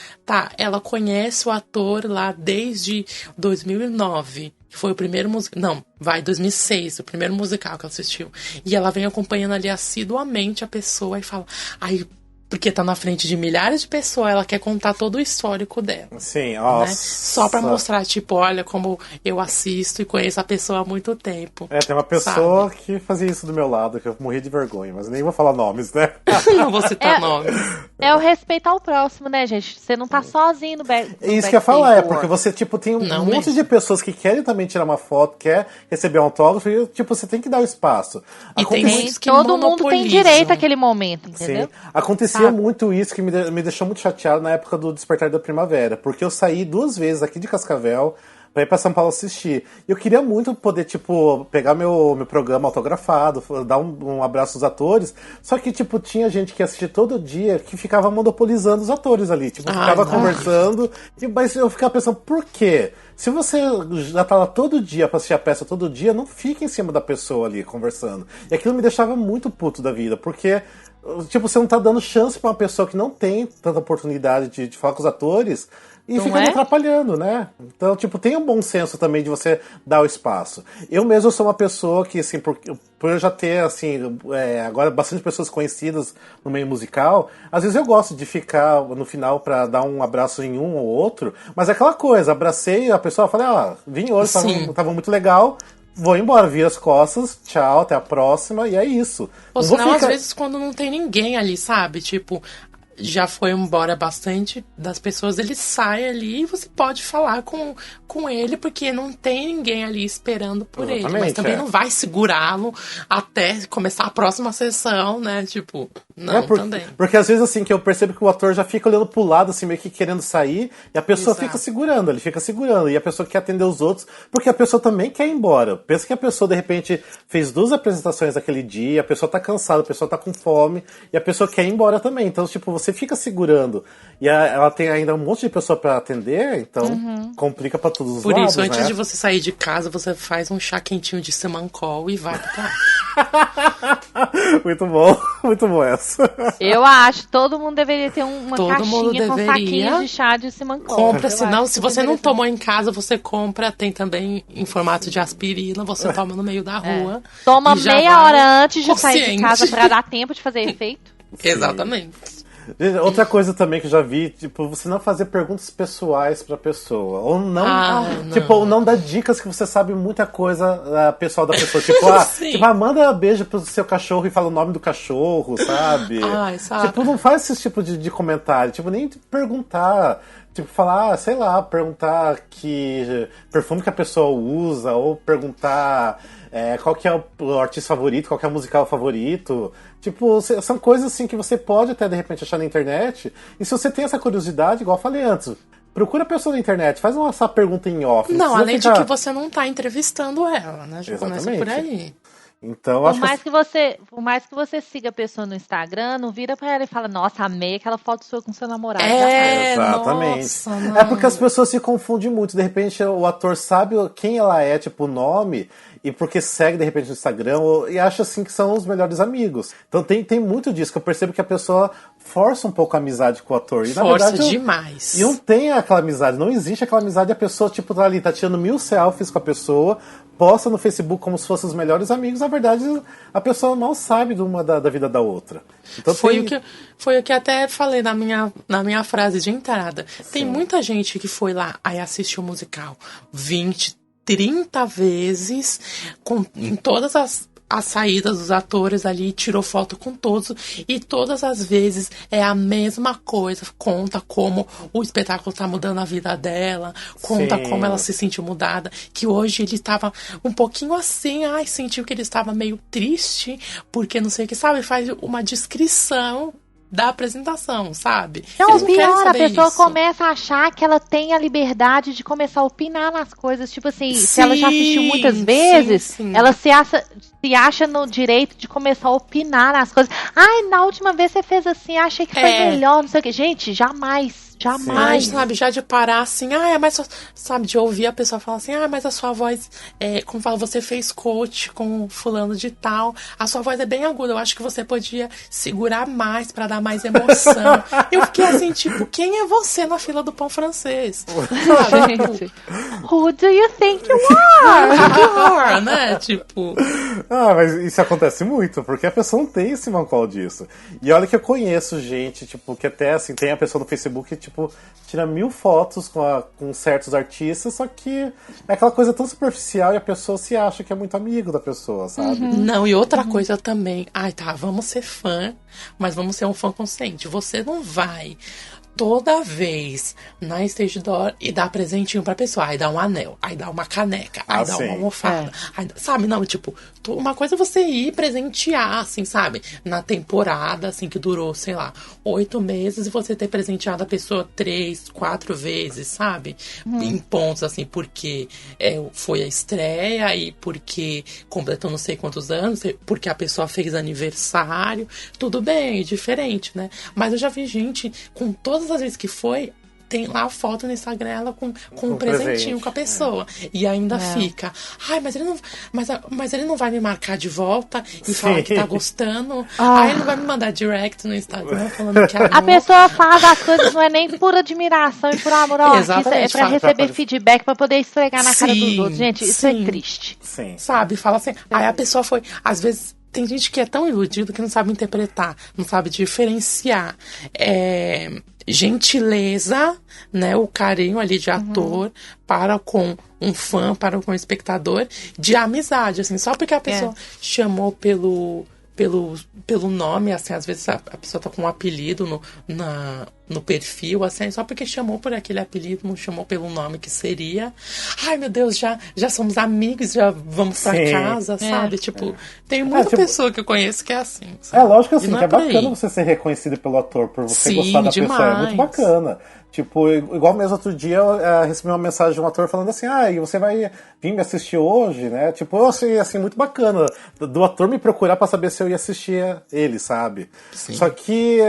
ela conhece o ator lá desde 2009, que foi o primeiro musical, não, 2006, o primeiro musical que ela assistiu, e ela vem acompanhando ali assiduamente a pessoa e fala, porque tá na frente de milhares de pessoas, ela quer contar todo o histórico dela. Sim, Né? nossa. Só pra mostrar, tipo, olha como eu assisto e conheço a pessoa há muito tempo. Tem uma pessoa que fazia isso do meu lado, que eu morri de vergonha, mas nem vou falar nomes, né? Não vou citar nomes. É o respeito ao próximo, né, gente? Você não tá sozinho no back. É isso que eu ia falar, porque você, tipo, tem Não um monte mesmo. de pessoas que querem também tirar uma foto, quer receber um autógrafo, e, tipo, você tem que dar o espaço. E tem Acontecia- muitos que Todo mundo tem monopolizam. direito àquele momento, entendeu? Sim. Acontecia Sabe? muito isso que me deixou muito chateado na época do Despertar da Primavera, porque eu saí 2 vezes aqui de Cascavel pra ir pra São Paulo assistir. E eu queria muito poder, tipo, pegar meu programa autografado, dar um abraço aos atores, só que, tipo, tinha gente que assistia todo dia que ficava monopolizando os atores ali, tipo, ficava não. conversando, mas eu ficava pensando, por quê? Se você já tá lá todo dia pra assistir a peça todo dia, não fica em cima da pessoa ali conversando. E aquilo me deixava muito puto da vida, porque tipo, você não tá dando chance pra uma pessoa que não tem tanta oportunidade de falar com os atores e Não fica é? me atrapalhando, né? Então, tipo, tem um bom senso também de você dar o espaço. Eu mesmo sou uma pessoa que, assim, por eu já ter, assim, agora bastante pessoas conhecidas no meio musical, às vezes eu gosto de ficar no final pra dar um abraço em um ou outro, mas é aquela coisa, abracei a pessoa, falei, vim hoje, Sim. tava muito legal, vou embora, viro as costas, tchau, até a próxima, e é isso. Ou Não vou senão, às ficar- vezes, quando não tem ninguém ali, sabe? Tipo, já foi embora bastante das pessoas, ele sai ali e você pode falar com ele, porque não tem ninguém ali esperando por ele. Mas Exatamente, também é. não vai segurá-lo até começar a próxima sessão, né? Tipo, não, também. Porque às vezes, assim, que eu percebo que o ator já fica olhando pro lado, assim, meio que querendo sair, e a pessoa Exato. fica segurando, ele fica segurando, e a pessoa quer atender os outros, porque a pessoa também quer ir embora. Pensa que a pessoa, de repente, fez 2 apresentações naquele dia, a pessoa tá cansada, a pessoa tá com fome, e a pessoa quer ir embora também. Então, tipo, você fica segurando. E ela tem ainda um monte de pessoa pra atender, então complica pra todos os Por lados, isso, antes né? de você sair de casa, você faz um chá quentinho de Semancol e vai pro teatro. Muito bom essa. Eu acho que todo mundo deveria ter uma Todo mundo caixinha com deveria. saquinhos de chá de Simancol. Compra, Eu senão, acho se você não interessante. tomou em casa, você compra, tem também em formato de aspirina, você toma no meio da rua. Toma e já meia vai hora antes de sair de consciente. casa pra dar tempo de fazer efeito. Exatamente. Gente, outra coisa também que eu já vi, tipo, você não fazer perguntas pessoais pra pessoa. Ou não, não. tipo, ou não dar dicas que você sabe muita coisa pessoal da pessoa. Tipo, Sim. manda beijo pro seu cachorro e fala o nome do cachorro, sabe? Sabe? Tipo, não faz esse tipo de comentário. Tipo, nem perguntar. Tipo, falar, sei lá, perguntar que perfume que a pessoa usa, ou perguntar qual que é o artista favorito, qual que é o musical favorito. Tipo, são coisas assim que você pode até de repente achar na internet. E se você tem essa curiosidade, igual eu falei antes, procura a pessoa na internet, faz essa pergunta em off. Não, precisa além ficar- de que você não tá entrevistando ela, né? Já começa por Exatamente. aí. Então, Por acho mais que você siga a pessoa no Instagram, não vira pra ela e fala, nossa, amei aquela foto sua com seu namorado. Exatamente. Nossa, não. É porque as pessoas se confundem muito. De repente, o ator sabe quem ela é, tipo, o nome, e porque segue, de repente, no Instagram, e acha, assim, que são os melhores amigos. Então tem muito disso, que eu percebo que a pessoa força um pouco a amizade com o ator. E, na Força verdade, demais. E não tem aquela amizade, não existe aquela amizade. A pessoa, tipo, tá ali, tá tirando 1000 selfies com a pessoa, posta no Facebook como se fossem os melhores amigos. Na verdade, a pessoa mal sabe de uma da vida da outra. Então, Foi o que até falei na minha frase de entrada. Tem muita gente que foi lá, aí assistiu o musical 20, 30 vezes, em todas as saídas dos atores ali, tirou foto com todos, e todas as vezes é a mesma coisa, conta como o espetáculo tá mudando a vida dela, conta como ela se sentiu mudada, que hoje ele tava um pouquinho assim, sentiu que ele estava meio triste, porque não sei o que, sabe, faz uma descrição da apresentação, sabe? Não, Eles não querem pior, a saber pessoa isso. começa a achar que ela tem a liberdade de começar a opinar nas coisas. Tipo assim, se Sim, ela já assistiu muitas vezes, sim. ela se acha no direito de começar a opinar nas coisas. Ai, na última vez você fez assim, achei que foi melhor, não sei o quê. Gente, jamais. Ai, sabe, já de parar assim, mas sabe, de ouvir a pessoa falar assim, mas a sua voz, como fala, você fez coach com fulano de tal, a sua voz é bem aguda, eu acho que você podia segurar mais pra dar mais emoção. Eu fiquei assim, tipo, quem é você na fila do pão francês? Sabe? Gente, who do you think you are? Né? Tipo... mas isso acontece muito, porque a pessoa não tem esse mancol disso. E olha que eu conheço gente, tipo, que até, assim, tem a pessoa no Facebook que, tipo, tira 1000 fotos com certos artistas, só que é aquela coisa tão superficial e a pessoa se acha que é muito amigo da pessoa, sabe? Não, e outra coisa também, vamos ser fã, mas vamos ser um fã consciente. Você não vai toda vez na Stage Door e dar presentinho pra pessoa. Aí dá um anel, aí dá uma caneca, aí dá uma almofada. Aí, sabe, não, tipo, uma coisa é você ir presentear, assim, sabe? Na temporada, assim, que durou, sei lá, 8 meses e você ter presenteado a pessoa 3, 4 vezes, sabe? Em pontos, assim, porque foi a estreia e porque completou não sei quantos anos, porque a pessoa fez aniversário. Tudo bem, diferente, né? Mas eu já vi gente com todas as vezes que foi, tem lá a foto no Instagram ela com um presentinho com a pessoa. E ainda fica, mas ele não vai me marcar de volta e falar que tá gostando. Aí ele não vai me mandar direct no Instagram falando que a pessoa faz as coisas, não é nem por admiração e por amor ao artista, é pra receber feedback, pra poder esfregar na cara dos outros. Gente, isso é triste. Sim. Sabe, fala assim, aí a pessoa foi, às vezes tem gente que é tão iludido que não sabe interpretar, não sabe diferenciar gentileza, né, o carinho ali de ator para com um fã, para com um espectador, de amizade, assim, só porque a pessoa chamou pelo nome, assim, às vezes a pessoa tá com um apelido no perfil, assim, só porque chamou por aquele apelido, não chamou pelo nome que seria. Ai, meu Deus, já somos amigos, já vamos pra casa, sabe? Tipo, tem muita pessoa que eu conheço que é assim. Sabe? É lógico assim, que é bacana aí. Você ser reconhecido pelo ator, por você Sim, gostar da demais. pessoa, é muito bacana. Tipo, igual mesmo outro dia eu recebi uma mensagem de um ator falando assim, e você vai vir me assistir hoje, né? Tipo, eu achei assim muito bacana do ator me procurar pra saber se eu ia assistir ele, sabe? Sim. Só que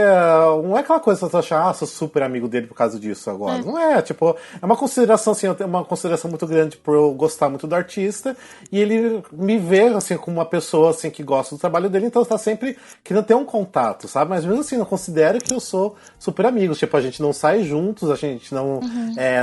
não é aquela coisa que você achar, sou super amigo dele por causa disso agora. Não é, tipo, é uma consideração, assim, eu tenho uma consideração muito grande por eu gostar muito do artista e ele me vê, assim, como uma pessoa, assim, que gosta do trabalho dele, então tá sempre querendo ter um contato, sabe? Mas mesmo assim, eu considero que eu sou super amigo. Tipo, a gente não sai juntos, a gente não,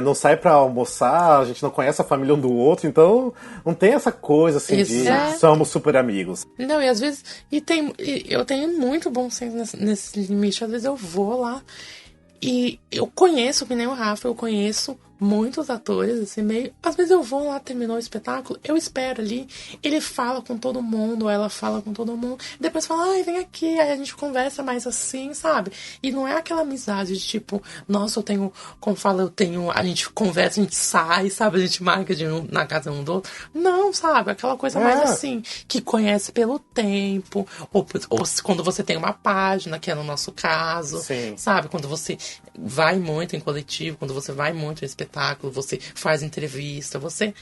não sai pra almoçar, a gente não conhece a família um do outro, então não tem essa coisa, assim, de somos super amigos. Não, e às vezes, eu tenho muito bom senso nesse limite, às vezes eu vou lá e eu conheço, que nem o Rafa, eu conheço muitos atores, assim, meio... Às vezes eu vou lá, terminou o espetáculo, eu espero ali, ele fala com todo mundo, ou ela fala com todo mundo, depois fala, vem aqui, aí a gente conversa mais assim, sabe? E não é aquela amizade de tipo, nossa, eu tenho, como fala, a gente conversa, a gente sai, sabe? A gente marca na casa um do outro. Não, sabe? Aquela coisa mais assim, que conhece pelo tempo, ou quando você tem uma página, que é no nosso caso, sabe? Quando você vai muito em coletivo, quando você vai muito em espetáculo, você faz entrevista, você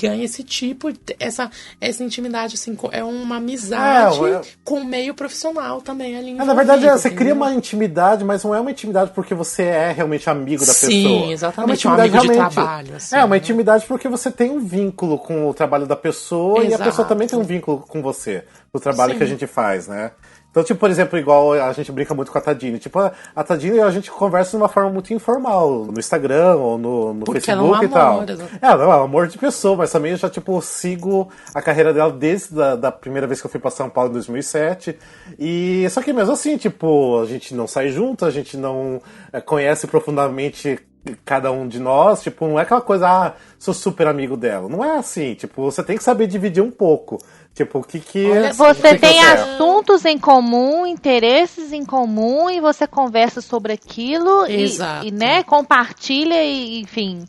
ganha esse tipo, essa intimidade, assim, é uma amizade com o meio profissional também ali na verdade, você entendeu? cria uma intimidade, mas não é uma intimidade porque você é realmente amigo da pessoa. Sim, exatamente, é um amigo de trabalho. Assim, uma intimidade porque você tem um vínculo com o trabalho da pessoa. Exato. E a pessoa também tem um vínculo com você, o trabalho que a gente faz, né? Então, tipo, por exemplo, igual a gente brinca muito com a Tadine. Tipo, a Tadine a gente conversa de uma forma muito informal, no Instagram ou no Facebook e tal. Ela é um amor de pessoa, mas também eu já, tipo, sigo a carreira dela desde da primeira vez que eu fui pra São Paulo em 2007. E só que mesmo assim, tipo, a gente não sai junto, a gente não conhece profundamente cada um de nós, tipo, não é aquela coisa, sou super amigo dela. Não é assim, tipo, você tem que saber dividir um pouco. Tipo, o que você tem assuntos em comum, interesses em comum, e você conversa sobre aquilo e né, compartilha e, enfim,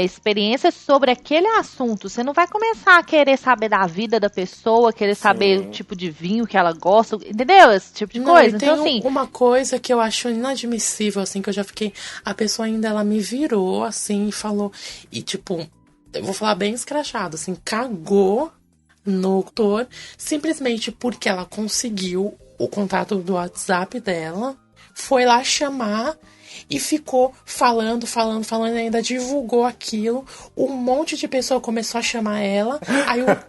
experiências sobre aquele assunto. Você não vai começar a querer saber da vida da pessoa, querer saber o tipo de vinho que ela gosta, entendeu? Esse tipo de coisa. Então, assim, uma coisa que eu acho inadmissível, assim, que eu já fiquei, a pessoa ainda, ela me virou, assim, e falou, e tipo, eu vou falar bem escrachado, assim, cagou no autor, simplesmente porque ela conseguiu o contato do WhatsApp dela, foi lá chamar e ficou falando, e ainda divulgou aquilo. Um monte de pessoa começou a chamar ela.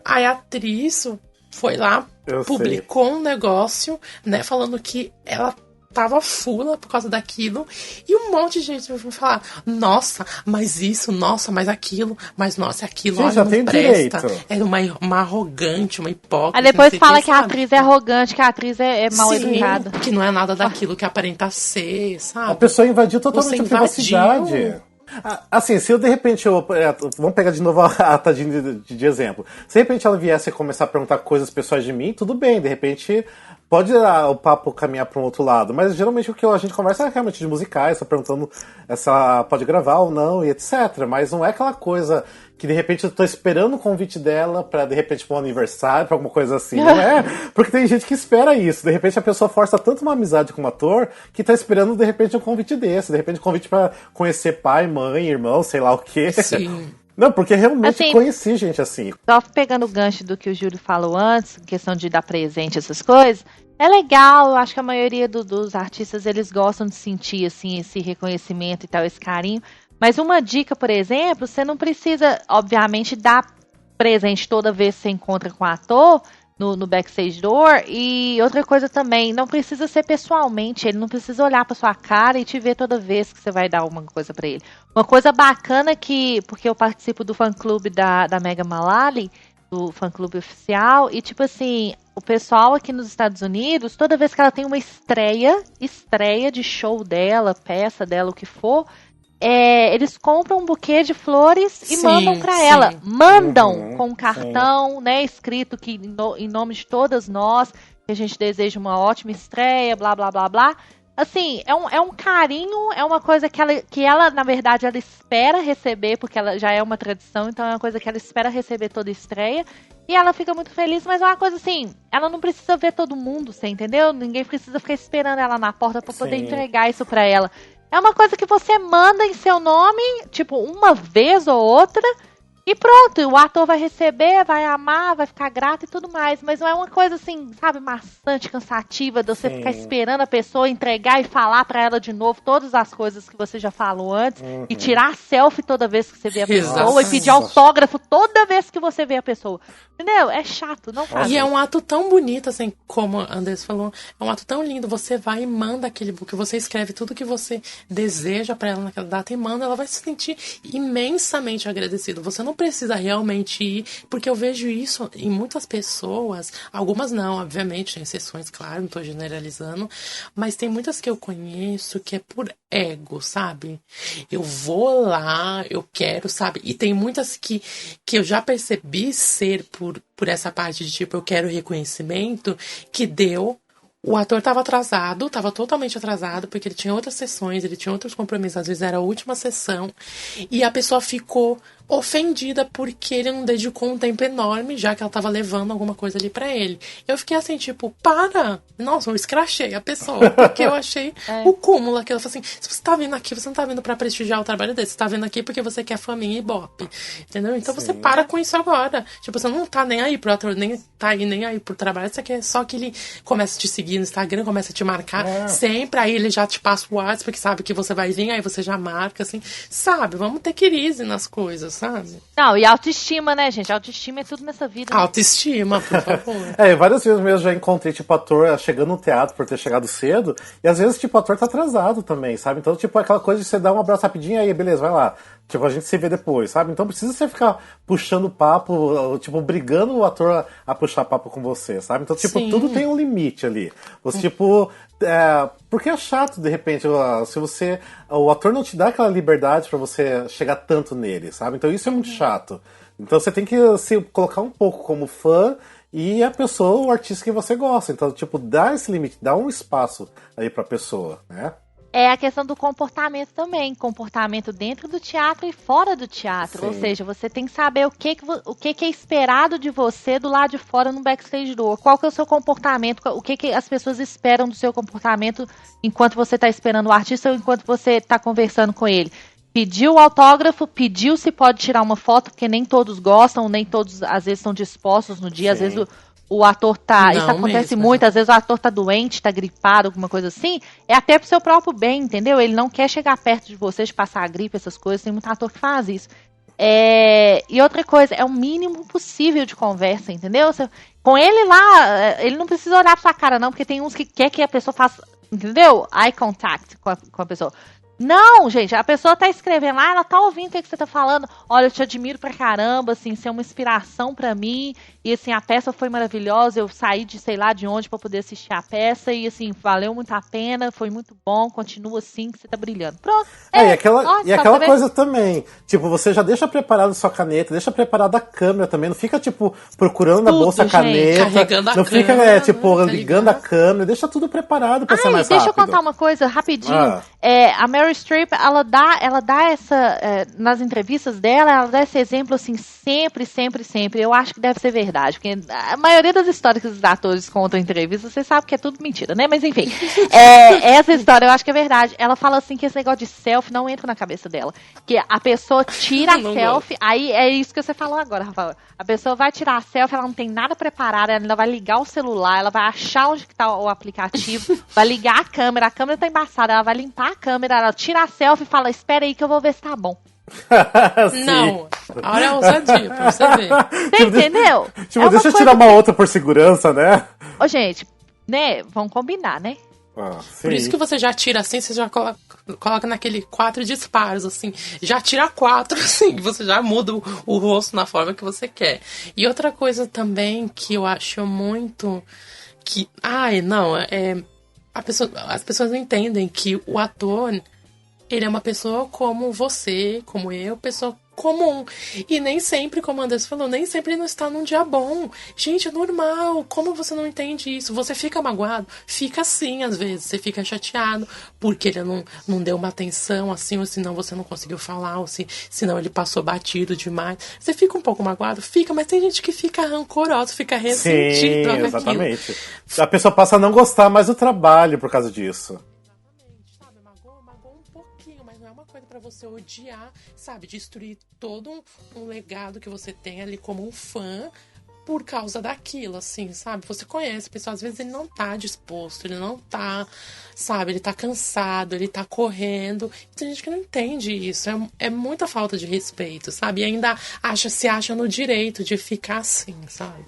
Aí a atriz foi lá, publicou um negócio, né, falando que ela tava fula por causa daquilo, e um monte de gente vai falar, nossa, mas isso, nossa, mas aquilo, mas nossa, aquilo, sim, olha, já não tem presta. Direito. É uma arrogante, uma hipócrita. Aí depois fala que a atriz é arrogante, que a atriz é mal educada. Que não é nada daquilo que aparenta ser, sabe? A pessoa invadiu totalmente a privacidade. Assim, se eu de repente vamos pegar de novo a Tadine de exemplo. Se de repente ela viesse a começar a perguntar coisas pessoais de mim, tudo bem, de repente pode o papo caminhar para um outro lado, mas geralmente o que a gente conversa é realmente de musicais, tá perguntando se ela pode gravar ou não e etc. Mas não é aquela coisa que de repente eu tô esperando o convite dela pra de repente pra um aniversário, pra alguma coisa assim, não é? Porque tem gente que espera isso. De repente a pessoa força tanto uma amizade com um ator que tá esperando de repente um convite desse, de repente um convite pra conhecer pai, mãe, irmão, sei lá o quê. Sim. Não, porque realmente assim, conheci gente assim. Só pegando o gancho do que o Júlio falou antes, questão de dar presente, essas coisas, é legal, eu acho que a maioria dos artistas, eles gostam de sentir, assim, esse reconhecimento e tal, esse carinho. Mas uma dica, por exemplo, você não precisa, obviamente, dar presente toda vez que você encontra com o ator no backstage door. E outra coisa também, não precisa ser pessoalmente, ele não precisa olhar pra sua cara e te ver toda vez que você vai dar alguma coisa pra ele. Uma coisa bacana porque eu participo do fã-clube da Mega Mullally, do fã-clube oficial, e tipo assim, o pessoal aqui nos Estados Unidos, toda vez que ela tem uma estreia de show dela, peça dela, o que for, eles compram um buquê de flores e mandam pra ela. Mandam com um cartão, né, escrito que em nome de todas nós, que a gente deseja uma ótima estreia, blá, blá, blá, blá. Assim, é um carinho, é uma coisa que ela, na verdade, ela espera receber, porque ela já é uma tradição, então é uma coisa que ela espera receber toda estreia. E ela fica muito feliz, mas é uma coisa assim, ela não precisa ver todo mundo, você entendeu? Ninguém precisa ficar esperando ela na porta pra poder entregar isso pra ela. É uma coisa que você manda em seu nome, tipo, uma vez ou outra, e pronto, o ator vai receber, vai amar, vai ficar grato e tudo mais. Mas não é uma coisa assim, sabe, maçante, cansativa, de você ficar esperando a pessoa entregar e falar pra ela de novo todas as coisas que você já falou antes, e tirar selfie toda vez que você vê a pessoa, e pedir autógrafo toda vez que você vê a pessoa. Entendeu? É chato, não faz. E é um ato tão bonito, assim, como a Andressa falou, é um ato tão lindo. Você vai e manda aquele book, você escreve tudo que você deseja pra ela naquela data e manda, ela vai se sentir imensamente agradecida. Você não precisa realmente ir, porque eu vejo isso em muitas pessoas, algumas não, obviamente, tem exceções, claro, não tô generalizando, mas tem muitas que eu conheço que é por ego, sabe? Eu vou lá, eu quero, sabe? E tem muitas que eu já percebi ser por essa parte de tipo, eu quero reconhecimento, que deu. O ator estava atrasado, estava totalmente atrasado, porque ele tinha outras sessões, ele tinha outros compromissos, às vezes era a última sessão, e a pessoa ficou ofendida porque ele não dedicou um tempo enorme, já que ela tava levando alguma coisa ali pra ele. Eu fiquei assim, tipo, para! Nossa, eu escrachei a pessoa, porque eu achei o cúmulo aquilo. Eu falei assim, se você tá vindo aqui, você não tá vindo pra prestigiar o trabalho dele, você tá vindo aqui porque você quer faminha e ibope, entendeu? Então você para com isso agora. Tipo, você não tá nem aí pro ator, nem tá aí nem aí pro trabalho, você quer só que ele comece a te seguir no Instagram, comece a te marcar sempre, aí ele já te passa o WhatsApp, porque sabe que você vai vir, aí você já marca, assim, sabe? Vamos ter crise nas coisas, sabe? Não, e autoestima, né, gente? Autoestima é tudo nessa vida. Né? Autoestima, por favor. Várias vezes mesmo já encontrei, tipo, ator chegando no teatro por ter chegado cedo, e às vezes, tipo, o ator tá atrasado também, sabe? Então, tipo, aquela coisa de você dar um abraço rapidinho, aí, beleza, vai lá. Tipo, a gente se vê depois, sabe? Então precisa você ficar puxando papo, tipo, brigando o ator a puxar papo com você, sabe? Então, tipo, tudo tem um limite ali. Você, tipo... porque é chato, de repente, se você... O ator não te dá aquela liberdade pra você chegar tanto nele, sabe? Então isso é muito chato. Então você tem que se colocar um pouco como fã e a pessoa, o artista que você gosta. Então, tipo, dá esse limite, dá um espaço aí pra pessoa, né? É a questão do comportamento também. Comportamento dentro do teatro e fora do teatro. Ou seja, você tem que saber o que é esperado de você do lado de fora no backstage door. Qual que é o seu comportamento, o que as pessoas esperam do seu comportamento enquanto você está esperando o artista ou enquanto você está conversando com ele. Pediu o autógrafo, pediu se pode tirar uma foto, porque nem todos gostam, nem todos às vezes estão dispostos no dia. Às vezes o ator tá... Não, isso acontece mesmo. muito, às vezes o ator tá doente, tá gripado, alguma coisa assim. É até pro seu próprio bem, entendeu? Ele não quer chegar perto de você, de passar a gripe, essas coisas. Tem muito ator que faz isso. E outra coisa, é o mínimo possível de conversa, entendeu? Com ele lá, ele não precisa olhar pra sua cara, não, porque tem uns que quer que a pessoa faça, entendeu? Eye contact com a pessoa. Não, gente, a pessoa tá escrevendo lá, ela tá ouvindo o que você tá falando. Olha, eu te admiro pra caramba, assim, você é uma inspiração pra mim. E, assim, a peça foi maravilhosa. Eu saí de sei lá de onde pra poder assistir a peça. E, assim, valeu muito a pena, foi muito bom. Continua assim, que você tá brilhando. Pronto. E aquela coisa também. Tipo, você já deixa preparado sua caneta, deixa preparada a câmera também. Não fica, tipo, procurando na bolsa a caneta. Carregando a não câmera, fica, tipo, tá ligando a câmera. Deixa tudo preparado pra ser mais deixa rápido. eu contar uma coisa rapidinho. A Meryl Streep, ela dá essa... nas entrevistas dela, ela dá esse exemplo, assim, sempre, sempre, sempre. Eu acho que deve ser verdade, porque a maioria das histórias que os atores contam em entrevistas, você sabe que é tudo mentira, né? Mas, enfim, essa história eu acho que é verdade. Ela fala, assim, que esse negócio de selfie não entra na cabeça dela. Que a pessoa tira a selfie, aí é isso que você falou agora, Rafael. A pessoa vai tirar a selfie, ela não tem nada preparado, ela ainda vai ligar o celular, ela vai achar onde que tá o aplicativo, vai ligar a câmera tá embaçada, ela vai limpar a câmera, ela tira a selfie e fala, espera aí que eu vou ver se tá bom. Não, a hora é ousadia, pra você ver. Você entendeu? Tipo, deixa eu tirar uma outra por segurança, né? Ô, gente, né, vamos combinar, né? Por isso que você já tira assim, você já coloca naquele 4 disparos, assim. Já tira 4, assim, você já muda o rosto na forma que você quer. E outra coisa também que eu acho muito que... as pessoas não entendem que o ator, ele é uma pessoa como você, como eu, pessoa comum. E nem sempre, como o Anderson falou, nem sempre ele não está num dia bom. Gente, é normal. Como você não entende isso? Você fica magoado? Fica assim, às vezes. Você fica chateado porque ele não deu uma atenção assim, ou senão você não conseguiu falar, ou senão ele passou batido demais. Você fica um pouco magoado? Fica, mas tem gente que fica rancorosa, fica ressentido. Sim, exatamente. A pessoa passa a não gostar mais do trabalho por causa disso. Pra você odiar, sabe, destruir todo um legado que você tem ali como um fã por causa daquilo, assim, sabe? Você conhece a pessoa, às vezes ele não tá disposto, ele não tá, sabe, ele tá cansado, ele tá correndo. Tem gente que não entende isso, é muita falta de respeito, sabe? E ainda se acha no direito de ficar assim, sabe?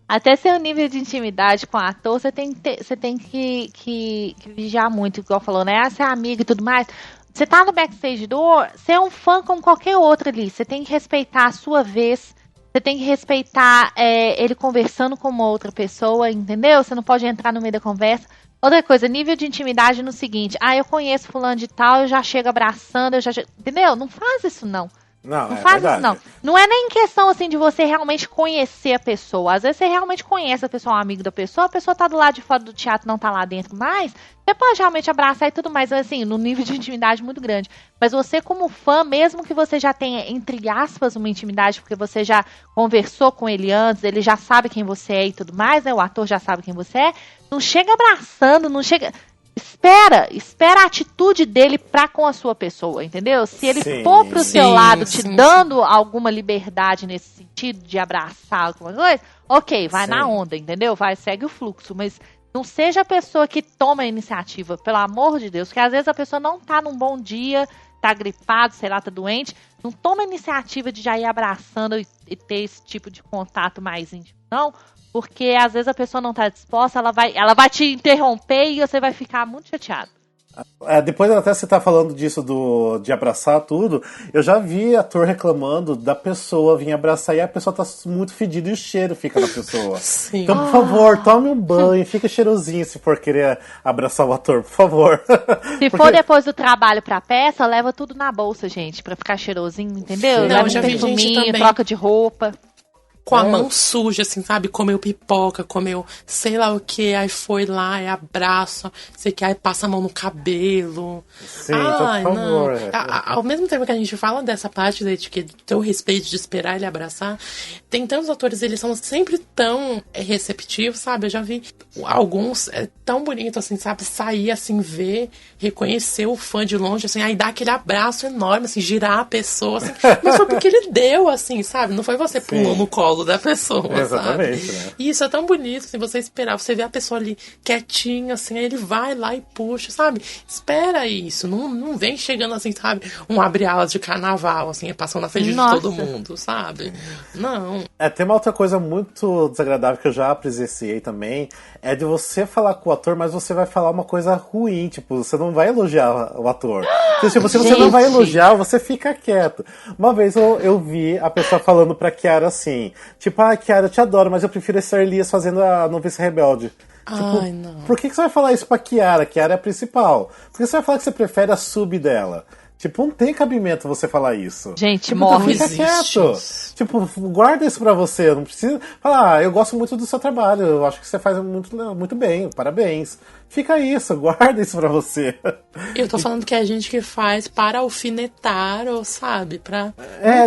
Até seu nível de intimidade com o ator, você tem que vigiar muito, igual falou, né? Você é amigo e tudo mais. Você tá no backstage door, você é um fã como qualquer outro ali. Você tem que respeitar a sua vez. Você tem que respeitar ele conversando com uma outra pessoa, entendeu? Você não pode entrar no meio da conversa. Outra coisa, nível de intimidade no seguinte. Eu conheço fulano de tal, eu já chego abraçando, entendeu? Não faz isso, não. Não, Não é faz isso, verdade. não. Não é nem questão, assim, de você realmente conhecer a pessoa. Às vezes você realmente conhece a pessoa, um amigo da pessoa, a pessoa tá do lado de fora do teatro, não tá lá dentro mais, você pode realmente abraçar e tudo mais, assim, num nível de intimidade muito grande. Mas você, como fã, mesmo que você já tenha, entre aspas, uma intimidade, porque você já conversou com ele antes, ele já sabe quem você é e tudo mais, né? O ator já sabe quem você é, não chega abraçando, não chega... Espera a atitude dele pra com a sua pessoa, entendeu? Se ele Sim. for pro seu Sim, lado, te sim, dando alguma liberdade nesse sentido de abraçar alguma coisa, ok, vai Sim. na onda, entendeu? Segue o fluxo, mas não seja a pessoa que toma a iniciativa, pelo amor de Deus, porque às vezes a pessoa não tá num bom dia, tá gripado, sei lá, tá doente, não toma a iniciativa de já ir abraçando e ter esse tipo de contato mais íntimo, não. Porque às vezes a pessoa não tá disposta, ela vai te interromper e você vai ficar muito chateado. Depois até você tá falando disso de abraçar tudo, eu já vi ator reclamando da pessoa vir abraçar e a pessoa tá muito fedida e o cheiro fica na pessoa. Sim. Então, por favor, tome um banho, fica cheirosinho se for querer abraçar o ator, por favor. Se for depois do trabalho pra peça, leva tudo na bolsa, gente, pra ficar cheirosinho, entendeu? Sim. Não, Leva já um vi gente perfuminho, também. troca de roupa. Com a mão suja, assim, sabe? Comeu pipoca, comeu sei lá o que, aí foi lá, aí abraça, sei que, aí passa a mão no cabelo. Sim, então, por favor. Ao mesmo tempo que a gente fala dessa parte da etiqueta, do teu respeito de esperar ele abraçar, tem tantos atores, eles são sempre tão receptivos, sabe? Eu já vi alguns tão bonitos, assim, sabe? Sair, assim, ver, reconhecer o fã de longe, assim, aí dar aquele abraço enorme, assim, girar a pessoa, assim. Mas foi porque ele deu, assim, sabe? Não foi você pulou no colo da pessoa, Exatamente, sabe? né? E isso é tão bonito, assim, você esperar, você vê a pessoa ali quietinha, assim, aí ele vai lá e puxa, sabe? Espera isso, não vem chegando assim, sabe? Um abre-alas de carnaval, assim, passando na frente Nossa. de todo mundo, sabe? Não. Tem uma outra coisa muito desagradável que eu já presenciei também, é de você falar com o ator, mas você vai falar uma coisa ruim, tipo, você não vai elogiar o ator. Então, tipo, se você não vai elogiar, você fica quieto. Uma vez eu vi a pessoa falando pra Kiara assim, tipo, Kiara, eu te adoro, mas eu prefiro esse Elias fazendo a Noviça Rebelde. Tipo, Ai, não. por que você vai falar isso pra Kiara? Kiara é a principal. Por que você vai falar que você prefere a sub dela? Tipo, não tem cabimento você falar isso. Gente, Tipo, morre. fica Existe quieto. isso. Tipo, guarda isso pra você. Não precisa falar, eu gosto muito do seu trabalho. Eu acho que você faz muito bem. Parabéns. Fica isso, guarda isso pra você. Eu tô falando que é a gente que faz para alfinetar, ou sabe? Pra...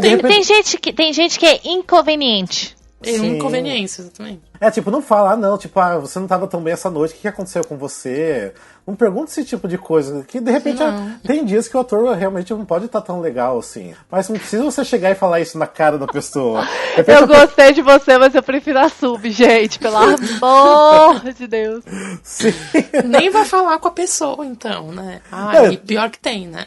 De repente... Tem gente que é inconveniente. Sim. Inconveniências também. Tipo, não fala, não, tipo, você não tava tão bem essa noite, o que aconteceu com você? Não pergunta esse tipo de coisa, que de repente tem dias que o ator realmente não pode estar tão legal assim. Mas não precisa você chegar e falar isso na cara da pessoa. Eu gostei de você, mas eu prefiro a sub, gente, pelo amor de Deus. Sim. Nem vai falar com a pessoa, então, né? E pior que tem, né?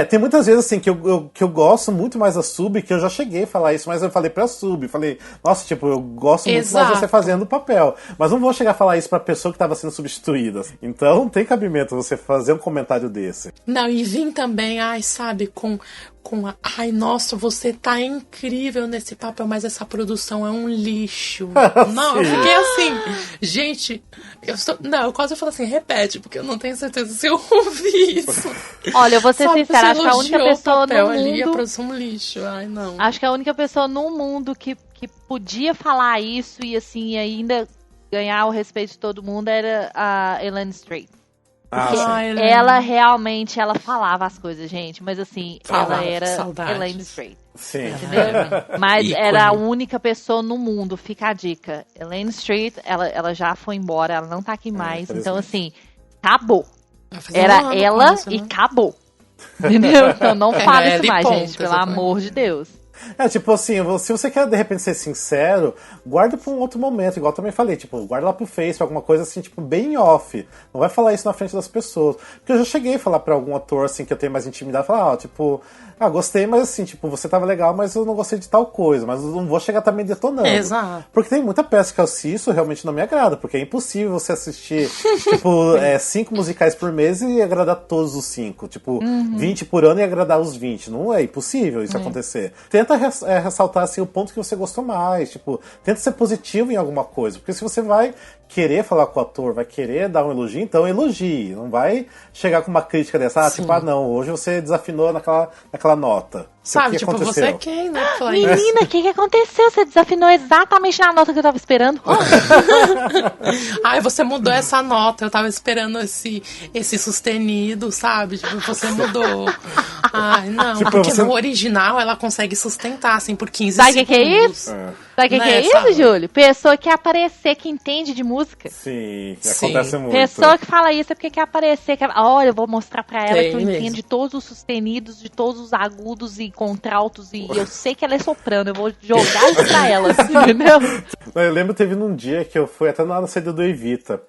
Tem muitas vezes assim que eu gosto muito mais da sub, que eu já cheguei a falar isso, mas eu falei pra sub, falei, nossa, tipo, eu gosto muito mais de você fazendo o papel. Mas não vou chegar a falar isso pra pessoa que tava sendo substituída. Então não tem cabimento você fazer um comentário desse. Não, e vim também, sabe, com ai, nossa, você tá incrível nesse papel, mas essa produção é um lixo. Não, eu fiquei assim, gente, eu quase falo assim, repete, porque eu não tenho certeza se eu ouvi isso. Olha, eu vou ser sincera, acho que a única pessoa no ali, a mundo... produção é um lixo, ai, não. Acho que a única pessoa no mundo que podia falar isso e assim, ainda ganhar o respeito de todo mundo era a Elaine Strait. Porque ela realmente, ela falava as coisas, gente. Mas assim, ela era Elaine Strait. Sim. Entendeu? Mas era a única pessoa no mundo, fica a dica. Elaine Strait, ela já foi embora, ela não tá aqui mais. Então assim, acabou. Era ela e acabou. Entendeu? Então não fale isso mais, gente, pelo amor de Deus. Tipo assim, se você quer de repente ser sincero, guarda pra um outro momento, igual eu também falei, tipo, guarda lá pro Face, alguma coisa assim, tipo, bem off. Não vai falar isso na frente das pessoas. Porque eu já cheguei a falar pra algum ator, assim, que eu tenho mais intimidade, falar, gostei, mas assim, tipo, você tava legal, mas eu não gostei de tal coisa, mas eu não vou chegar também detonando. Exato. Porque tem muita peça que eu assisto, realmente não me agrada, porque é impossível você assistir, tipo, 5 musicais por mês e agradar todos os 5. Tipo, 20 por ano e agradar os 20. Não é impossível isso acontecer. Tenta ressaltar, assim, o ponto que você gostou mais, tipo, tenta ser positivo em alguma coisa, porque se você vai querer falar com o ator, vai querer dar um elogio, então elogie, não vai chegar com uma crítica dessa, não, hoje você desafinou naquela nota. Sabe, que tipo, aconteceu? você é quem, né? pra falar isso? Menina, o que aconteceu? Você desafinou exatamente na nota que eu tava esperando. Ai, você mudou essa nota. Eu tava esperando esse sustenido, sabe? Tipo, você mudou. Ai, não. Tipo, porque você- no original ela consegue sustentar, assim, por 15 Sabe o que é segundos. isso? Sabe o que Né, é isso, sabe? Júlio? Pessoa que quer aparecer, que entende de música. Sim, Sim. acontece muito. Pessoa que fala isso é porque quer aparecer. Olha, eu vou mostrar pra ela Tem que eu mesmo. entendo de todos os sustenidos, de todos os agudos e contraltos. E eu sei que ela é soprano. Eu vou jogar isso pra ela, entendeu? Eu lembro, teve num dia que eu fui até na saída do Evita.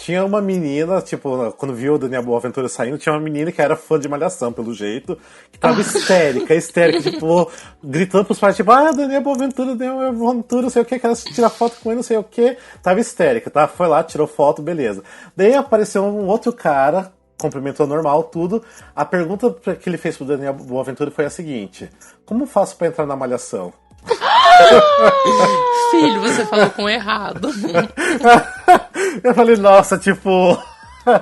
Tinha uma menina, tipo, quando viu o Daniel Boaventura saindo, tinha uma menina que era fã de Malhação, pelo jeito, que tava histérica, tipo, gritando pros pais, tipo, Daniel Boaventura, não sei o que, quero tirar foto com ele, não sei o que. Tava histérica, tá? Foi lá, tirou foto, beleza. Daí apareceu um outro cara, cumprimentou normal, tudo. A pergunta que ele fez pro Daniel Boaventura foi a seguinte: como faço pra entrar na Malhação? Filho, você falou com o errado. Eu falei, nossa, tipo...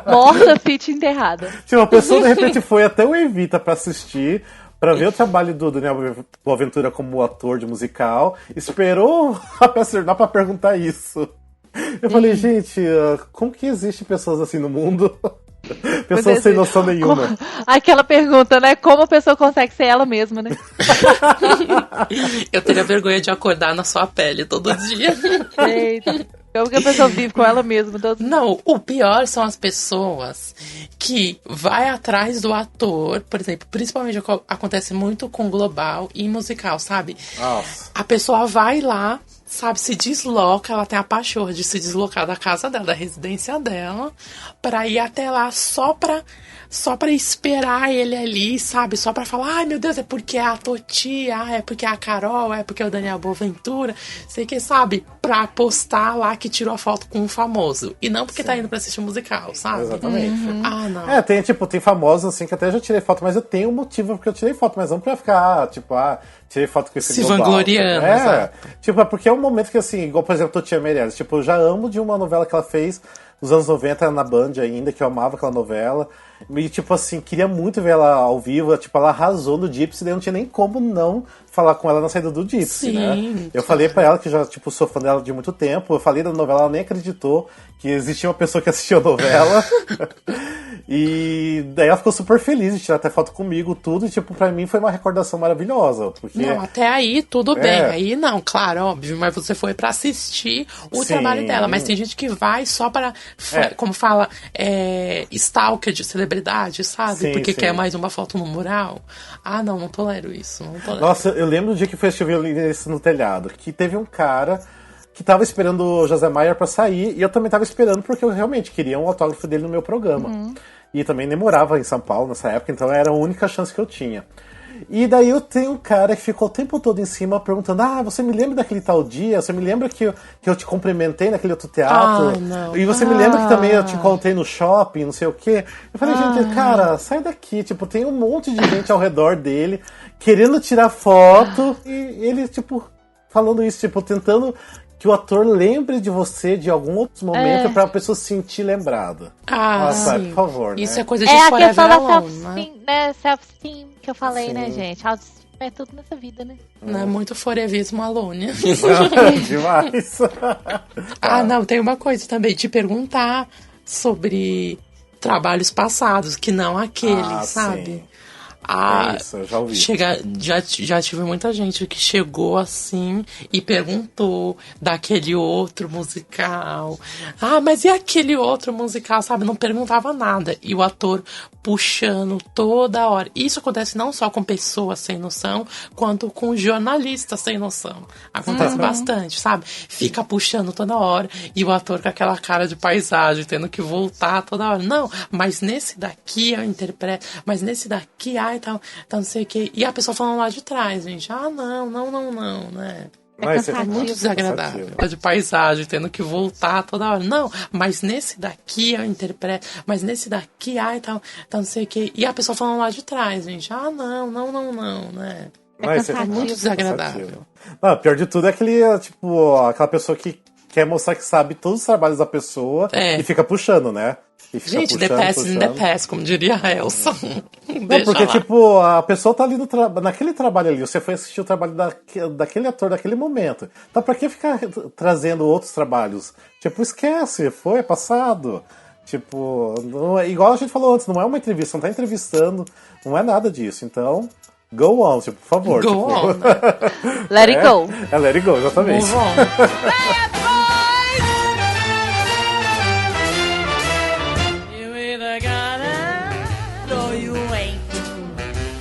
Morta, fit enterrada. Tipo, a pessoa de repente foi até o Evita pra assistir, pra ver o trabalho do Daniel Boaventura como ator de musical, esperou a peça terminar pra perguntar isso. Eu falei, gente, como que existe pessoas assim no mundo? Pessoas sem noção nenhuma. Aquela pergunta, né? Como a pessoa consegue ser ela mesma, né? Eu teria vergonha de acordar na sua pele todo dia. Eita. Como que a pessoa vive com ela mesma? Não, o pior são as pessoas que vai atrás do ator, por exemplo, principalmente acontece muito com global e musical, sabe? Nossa. A pessoa vai lá, sabe, se desloca, ela tem a pachorra de se deslocar da casa dela, da residência dela, pra ir até lá só pra esperar ele ali, sabe? Só pra falar, ai meu Deus, é porque é a Toti, é porque é a Carol, é porque é o Daniel Boaventura, sei que, sabe? Pra postar lá que tirou a foto com um famoso. E não porque tá indo pra assistir um musical, sabe? Exatamente. Ah, não. Tem famosos assim que até já tirei foto, mas eu tenho um motivo porque eu tirei foto, mas não pra ficar, tipo, tirei foto com esse Se global. vangloriando, sabe? Tipo, é porque é um momento que, assim, igual, por exemplo, Totia Meirelles, tipo, eu já amo de uma novela que ela fez nos anos 90 na Band ainda, que eu amava aquela novela. E, tipo assim, queria muito ver ela ao vivo, tipo, ela arrasou no Gypsy, daí não tinha nem como não falar com ela na saída do Gypsy, Sim, né? Eu falei pra ela que já, tipo, sou fã dela de muito tempo, eu falei da novela, ela nem acreditou que existia uma pessoa que assistia a novela. E daí ela ficou super feliz de tirar até foto comigo, tudo, e, tipo, pra mim foi uma recordação maravilhosa, porque... Não, até aí tudo bem. Aí não, claro, óbvio, mas você foi pra assistir o Sim. trabalho dela. Mas tem gente que vai só para, como fala, stalker de celebridade, sabe? Sim, porque sim. quer mais uma foto no mural. Ah, não tolero isso, não tolero. Nossa, eu lembro do dia que foi assistir Violinista no Telhado, que teve um cara que tava esperando o José Maier pra sair, e eu também tava esperando porque eu realmente queria um autógrafo dele no meu programa. E também nem morava em São Paulo nessa época, então era a única chance que eu tinha. E daí eu tenho um cara que ficou o tempo todo em cima perguntando: você me lembra daquele tal dia? Você me lembra que eu te cumprimentei naquele outro teatro? Ai, não. E você me lembra que também eu te encontrei no shopping, não sei o quê? Eu falei, gente, cara, sai daqui. Tipo, tem um monte de gente ao redor dele querendo tirar foto e ele, tipo, falando isso, tipo, tentando que o ator lembre de você de algum outro momento pra pessoa se sentir lembrada. Sim. Por favor, Isso né? é coisa de É a Forever questão da Alone, né? self-esteem, né? Self-esteem que eu falei, Sim. né, gente? Autoestima é tudo nessa vida, né? Não é muito forevismo Alone. Demais. Não, tem uma coisa também, te perguntar sobre trabalhos passados, que não aquele, sabe? Sim. Ah, Isso, eu já ouvi. Já tive muita gente que chegou assim e perguntou daquele outro musical. Mas e aquele outro musical, sabe? Não perguntava nada. E o ator puxando toda hora. Isso acontece não só com pessoas sem noção, quanto com jornalistas sem noção. Acontece bastante, sabe? Fica puxando toda hora. E o ator com aquela cara de paisagem, tendo que voltar toda hora. Não, mas nesse daqui eu interpreto. Mas nesse daqui, tal, não sei o que. E a pessoa falando lá de trás, gente. Não, né? Mas cansativo. Muito desagradável. De paisagem, tendo que voltar toda hora. Não, mas nesse daqui eu interpreto. Mas nesse daqui, tal, não sei o que. E a pessoa falando lá de trás, gente. Não, né? Mas cansativo. Muito desagradável. Não, pior de tudo é aquele, tipo, aquela pessoa que quer mostrar que sabe todos os trabalhos da pessoa e fica puxando, né? E fica Gente, puxando, the past in the past, como diria a Elsa. Não, porque, tipo, a pessoa tá ali naquele trabalho ali, você foi assistir o trabalho daquele ator naquele momento. Então pra que ficar trazendo outros trabalhos? Tipo, esquece, é passado. Tipo, não é, igual a gente falou antes, não é uma entrevista, não tá entrevistando, não é nada disso. Então, go on, tipo, por favor. Go tipo, on. Let it go. É let it go, exatamente. Move on. Bad boys! You either got it or you ain't.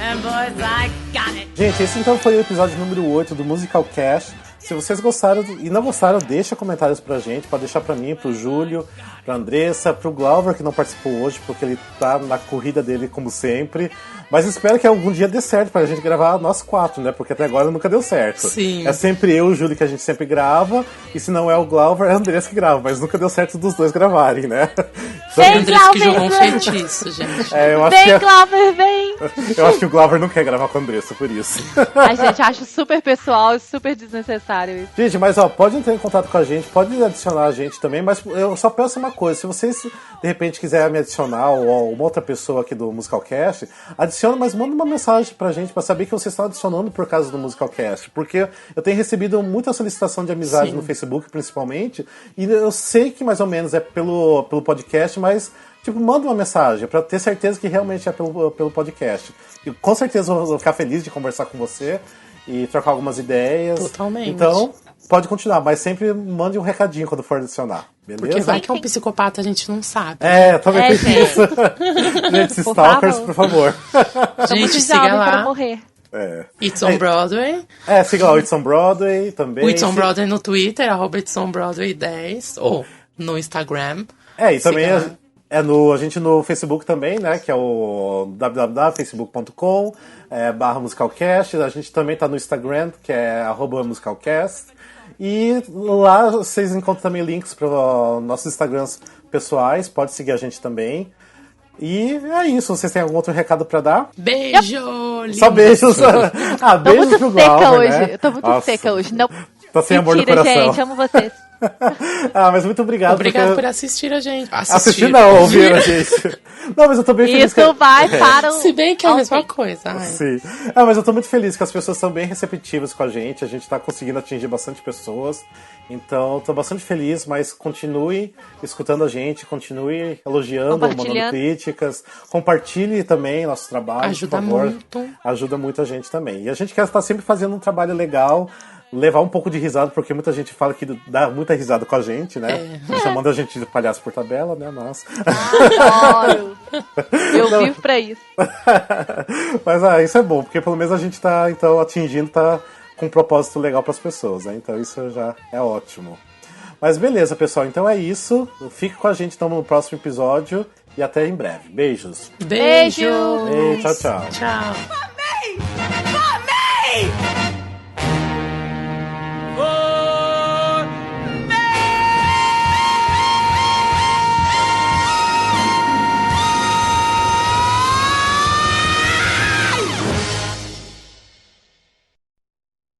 And boys, I got it. Gente, esse então foi o episódio número 8 do Musical Cast. Se vocês gostaram e não gostaram, deixa comentários pra gente. Pode deixar pra mim, pro Júlio, pra Andressa, pro Glauber, que não participou hoje, porque ele tá na corrida dele como sempre. Mas espero que algum dia dê certo pra gente gravar nós 4, né? Porque até agora nunca deu certo. Sim. É sempre eu e o Júlio que a gente sempre grava. E se não é o Glauber, é a Andressa que grava. Mas nunca deu certo dos dois gravarem, né? Foi Vem, o Andressa que Glauber, jogou um vem. feitiço, gente. Eu acho Vem, que Glauber, vem! eu acho que o Glauber não quer gravar com a Andressa, por isso. Ai, gente, acho super pessoal e super desnecessário isso. Gente, mas ó, pode entrar em contato com a gente, pode adicionar a gente também, mas eu só peço uma coisa, se vocês de repente quiserem me adicionar ou uma outra pessoa aqui do Musicalcast, adiciona, mas manda uma mensagem pra gente pra saber que vocês estão adicionando por causa do Musicalcast, porque eu tenho recebido muita solicitação de amizade no Facebook, principalmente, e eu sei que mais ou menos é pelo podcast, mas tipo, manda uma mensagem pra ter certeza que realmente é pelo podcast. E com certeza eu vou ficar feliz de conversar com você e trocar algumas ideias. Totalmente. Então, pode continuar, mas sempre mande um recadinho quando for adicionar, beleza? Porque vai que é um psicopata, a gente não sabe. Também tem gente. isso. Gente, esses Por stalkers, favor. por favor. Gente, Muito siga jovem para lá. morrer. It's on Broadway. Siga lá o It's on Broadway também. O It's on Broadway no Twitter, @It's on Broadway 10. Ou no Instagram. E também Siga lá. a gente no Facebook também, né? Que é o www.facebook.com/musicalcast. A gente também tá no Instagram, que é @musicalcast. E lá vocês encontram também links para nossos Instagrams pessoais. Pode seguir a gente também. E é isso. Vocês têm algum outro recado pra dar? Beijo! Só beijos. Tô beijos muito pro seca Glauber, hoje. né? Eu tô muito Nossa. seca hoje. Não. Tá sem amor no Mentira, coração. gente. Amo vocês. Mas muito obrigado. Obrigado por assistir a gente. Assistir não, ouvir a gente. Não, mas eu tô bem feliz. Isso vai para o... Se bem que é a mesma Ok. coisa. Ai. Sim. Mas eu tô muito feliz que as pessoas são bem receptivas com a gente tá conseguindo atingir bastante pessoas. Então, tô bastante feliz, mas continue escutando a gente, continue elogiando, mandando Compartilhando. críticas. Compartilhe também nosso trabalho, Ajuda por favor. muito. Ajuda muito a gente também. E a gente quer estar sempre fazendo um trabalho legal, levar um pouco de risada, porque muita gente fala que dá muita risada com a gente, né? Chamando a gente de palhaço por tabela, né? Mas... Adoro. Eu vivo pra isso. Mas isso é bom, porque pelo menos a gente tá então atingindo, tá com um propósito legal pras pessoas, né? Então isso já é ótimo. Mas beleza, pessoal, então é isso. Fique com a gente então no próximo episódio e até em breve. Beijos. Beijo! Beijo. E tchau, tchau. Tchau. Me!